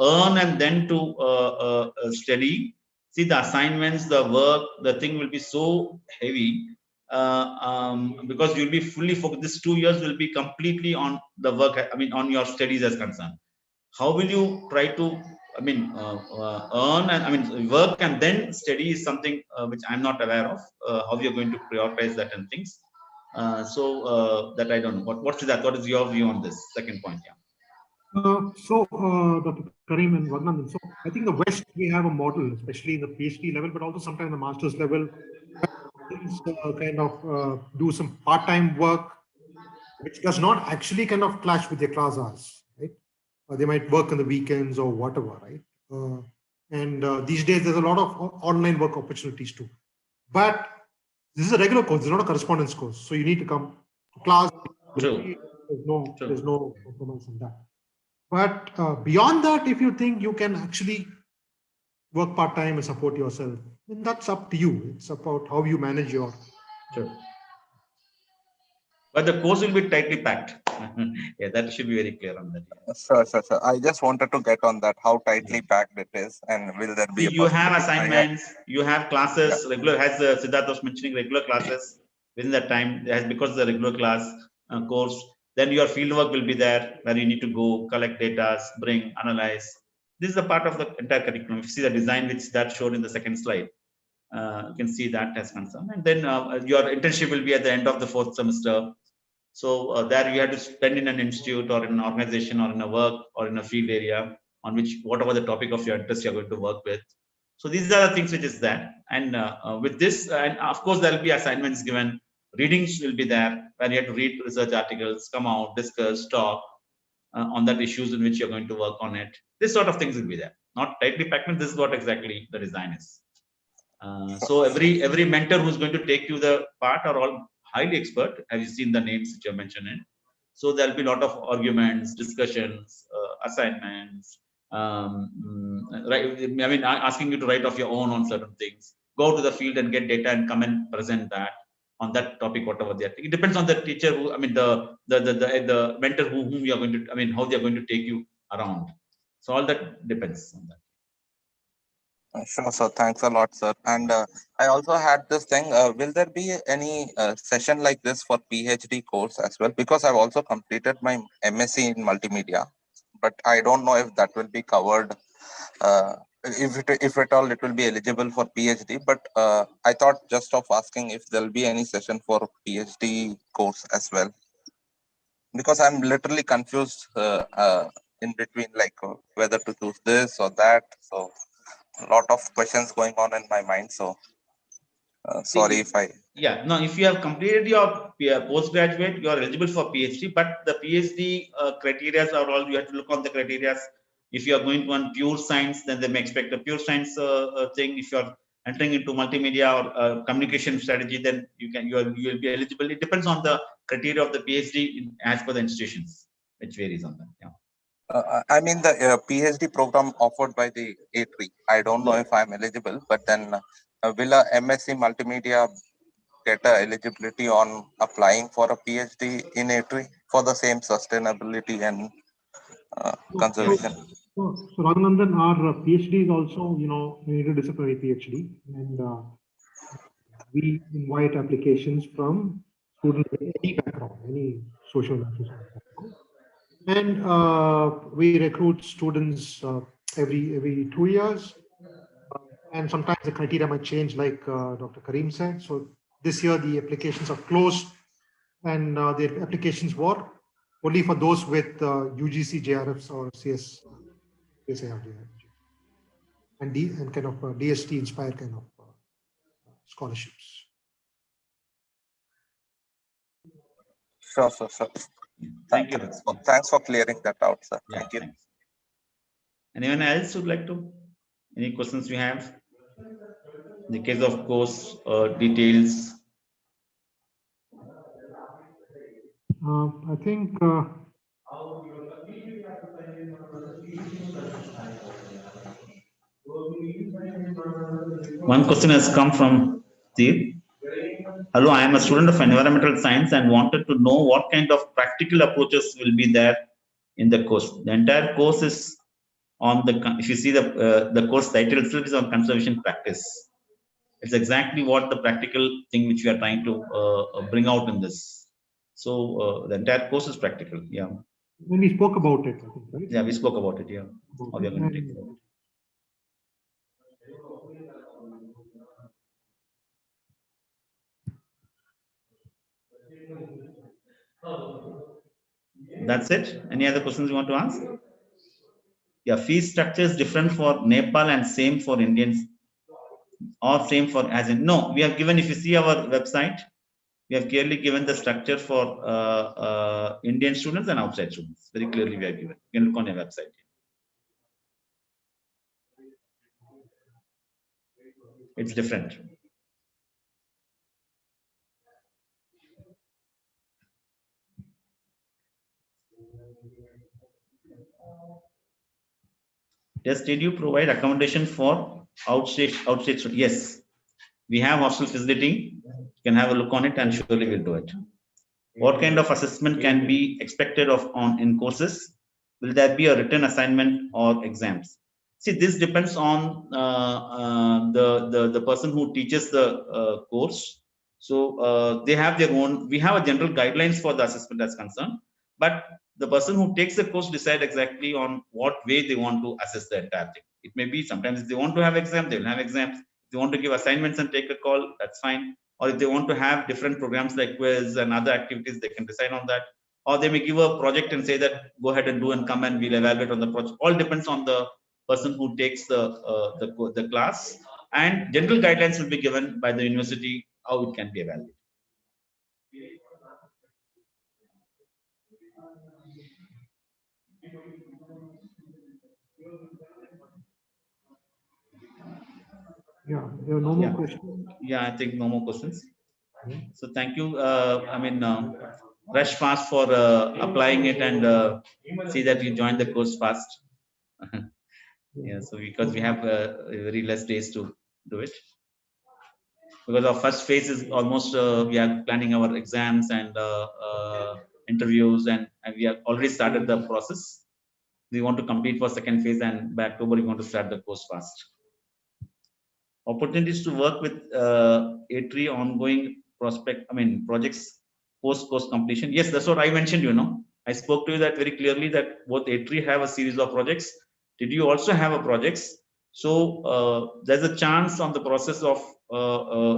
earn and then to study, see the assignments, the work, the thing will be so heavy because you'll be fully focused. This 2 years will be completely on the work, I mean, on your studies as concerned. How will you try to, I mean, earn and I mean, work and then study is something which I'm not aware of, how you're going to prioritize that and things. That I don't know. What's that? What is your view on this second point? Yeah. Dr. Karim and Raghunath, so I think the West, we have a model, especially in the PhD level, but also sometimes the master's level, do some part-time work, which does not actually kind of clash with their class hours, right? They might work on the weekends or whatever, right? These days, there's a lot of online work opportunities too. But this is a regular course, it's not a correspondence course. So you need to come to class. True. There's no compromise on that. But beyond that, if you think you can actually work part-time and support yourself, then that's up to you. It's about how you manage your... Sure. But the course will be tightly packed. Yeah, that should be very clear on that. Sure. I just wanted to get on that, how tightly packed it is, and will there be you have assignments, you have classes, regular, as Siddharth was mentioning, regular classes within that time, because the regular class course, then your field work will be there, where you need to go, collect data, bring, analyze. This is a part of the entire curriculum. If you see the design, which that showed in the second slide, you can see that as concerned. And then your internship will be at the end of the 4th semester. So there you have to spend in an institute or in an organization or in a work or in a field area on which whatever the topic of your interest you're going to work with. So these are the things which is there. And with this, and of course, there will be assignments given Readings will be there, where you have to read research articles, come out, discuss, talk on that issues in which you're going to work on it. This sort of things will be there. Not tightly packed, this is what exactly the design is. So every mentor who's going to take you the part are all highly expert. Have you seen the names which you're mentioning? So there'll be a lot of arguments, discussions, assignments. Right, I mean, asking you to write off your own on certain things. Go to the field and get data and come and present that on that topic, whatever they are. It depends on the teacher who, I mean, the mentor whom you are going to, I mean, how they are going to take you around. So all that depends on that. Sure, sir. Thanks a lot, sir. And I also had this thing. Will there be any session like this for PhD course as well? Because I've also completed my MSc in multimedia, but I don't know if that will be covered. If at all it will be eligible for PhD. But I thought just of asking if there'll be any session for PhD course as well, because I'm literally confused in between, like whether to choose this or that. So a lot of questions going on in my mind. So sorry if I. Yeah, no, if you have completed your postgraduate, you are eligible for PhD, but the PhD criteria are all, you have to look on the criteria. If you are going to one pure science, then they may expect a pure science thing. If you are entering into multimedia or communication strategy, then you will be eligible. It depends on the criteria of the PhD as per the institutions, which varies on that. Yeah. I mean the PhD program offered by the A3. I don't know if I'm eligible, but then will a MSc multimedia get eligibility on applying for a PhD in A3 for the same sustainability and conservation? So Raghunandan, our PhD is also, an interdisciplinary PhD, and we invite applications from students with any background, any social background. And we recruit students every 2 years. And sometimes the criteria might change, like Dr. Karim said. So this year the applications are closed, and the applications were only for those with UGC JRFs or CSIR and kind of DST inspired kind of scholarships. Sure. Thank you. Thanks for clearing that out, sir. Yeah, thank you. Thanks. Anyone else would like to? Any questions you have? In the case of course details. I think one question has come from Steve. Hello, I am a student of environmental science and wanted to know what kind of practical approaches will be there in the course. The entire course is on the, if you see the course title itself is on conservation practice. It's exactly what the practical thing which we are trying to bring out in this. So the entire course is practical. Yeah. When we spoke about it, I think, right? Yeah, we spoke about it. Yeah. How we are going to take it. That's it. Any other questions you want to ask? Yeah, fee structure is different for Nepal and same for Indians, or same for as in, no, we have given, if you see our website, we have clearly given the structure for Indian students and outside students. Very clearly we have given. You can look on your website. It's different. Did you provide accommodation for outstate students? Yes, we have hostel facility. You can have a look on it and surely we'll do it. What kind of assessment can be expected of in courses? Will there be a written assignment or exams? See, this depends on the person who teaches the course. So they have their own. We have a general guidelines for the assessment as concerned, but the person who takes the course decide exactly on what way they want to assess the entire thing. It may be sometimes if they want to have exam, they will have exams. If they want to give assignments and take a call, that's fine. Or if they want to have different programs like quiz and other activities, they can decide on that. Or they may give a project and say that go ahead and do and come and we'll evaluate on the project. All depends on the person who takes the class, and general guidelines will be given by the university how it can be evaluated. Yeah, there are no more questions. Yeah, I think no more questions. Yeah. So thank you. Rush fast for applying it and see that you join the course fast. Yeah, so because we have very less days to do it. Because our first phase is almost we are planning our exams and interviews, and we have already started the process. We want to complete for second phase, and by October we want to start the course fast. Opportunities to work with A3 ongoing projects post course completion. Yes, that's what I mentioned. I spoke to you that very clearly that both A3 have a series of projects. Did you also have a projects? So there's a chance on the process of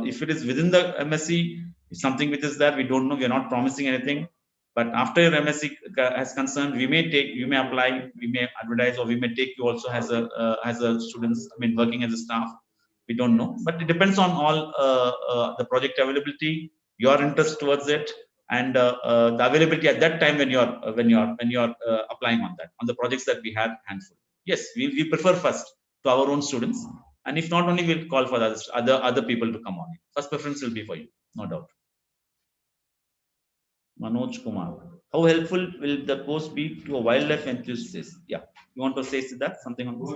if it is within the MSc, something which is there, we don't know. We are not promising anything. But after your MSc has concerned, we may apply, we may advertise, or we may take you also as a students. Working as a staff. We don't know, but it depends on all the project availability, your interest towards it, and the availability at that time when you're applying on the projects that we have handful. Yes, we prefer first to our own students, and if not, only we'll call for other people to come on. First preference will be for you, no doubt. Manoj Kumar, how helpful will the course be to a wildlife enthusiast? Yeah, you want to say that something on this?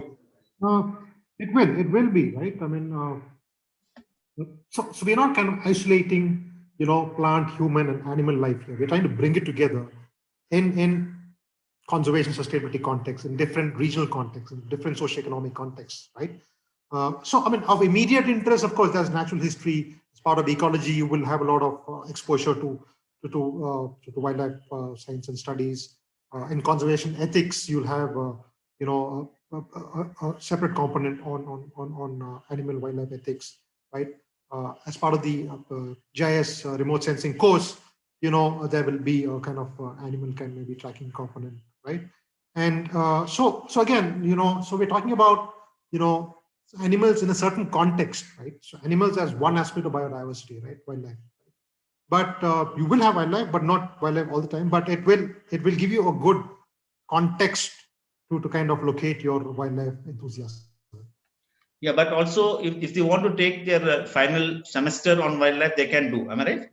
It will be, right? So we're not kind of isolating, plant, human, and animal life here. We're trying to bring it together in conservation sustainability context, in different regional contexts, in different socioeconomic contexts, right? Of immediate interest, of course, there's natural history. As part of ecology, you will have a lot of exposure to wildlife science and studies. In conservation ethics, you'll have a separate component on animal wildlife ethics, right? As part of the GIS remote sensing course, there will be a kind of animal maybe tracking component, right? And so again, so we're talking about, animals in a certain context, right? So animals as one aspect of biodiversity, right? Wildlife. But you will have wildlife, but not wildlife all the time. But it will give you a good context to kind of locate your wildlife enthusiasm. Yeah, but also if they want to take their final semester on wildlife, they can do. Am I right?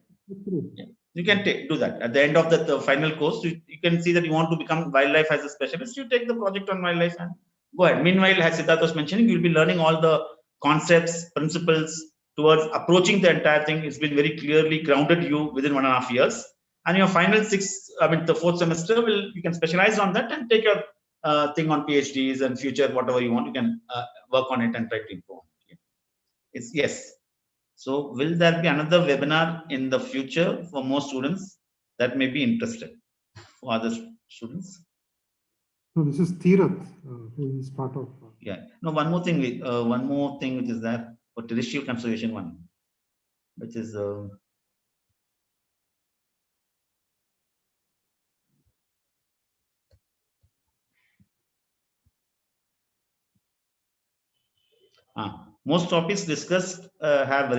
Yeah. You can do that at the end of the final course. You can see that you want to become wildlife as a specialist. You take the project on wildlife and go ahead. Meanwhile, as Siddharth was mentioning, you'll be learning all the concepts, principles towards approaching the entire thing. It's been very clearly grounded you within 1.5 years. And your final the fourth semester you can specialize on that and take your thing on PhDs and future, whatever you want, you can work on it and try to improve. It's yes. So will there be another webinar in the future for more students that may be interested for other students? No, this is Tirath, who is part of. Yeah. No, one more thing which is there for terrestrial conservation one, which is most topics discussed have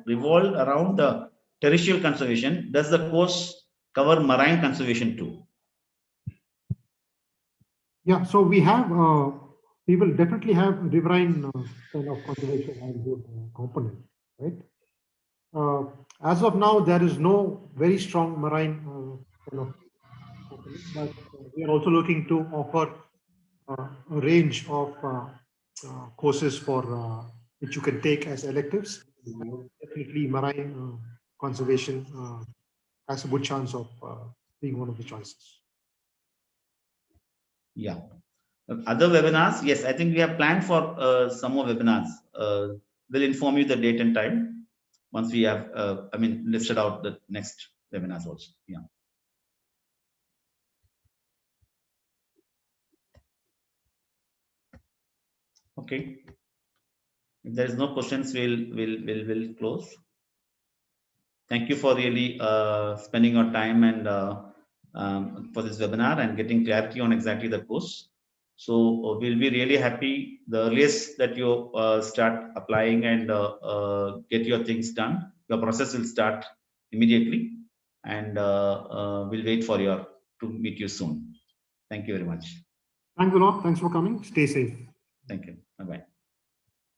revolved around the terrestrial conservation. Does the course cover marine conservation too? Yeah, so we will definitely have riverine kind of conservation as a component, right? As of now, there is no very strong marine kind of component, but we are also looking to offer a range of courses for which you can take as electives. Definitely, marine conservation has a good chance of being one of the choices. Yeah. Other webinars, yes, I think we have planned for some more webinars. We'll inform you the date and time once we have, listed out the next webinars also. Yeah. Okay. If there is no questions, we'll close. Thank you for really spending your time and for this webinar and getting clarity on exactly the course. So we'll be really happy the earliest that you start applying and get your things done. Your process will start immediately, and we'll wait for to meet you soon. Thank you very much. Thanks a lot. Thanks for coming. Stay safe. Thank you. Bye-bye.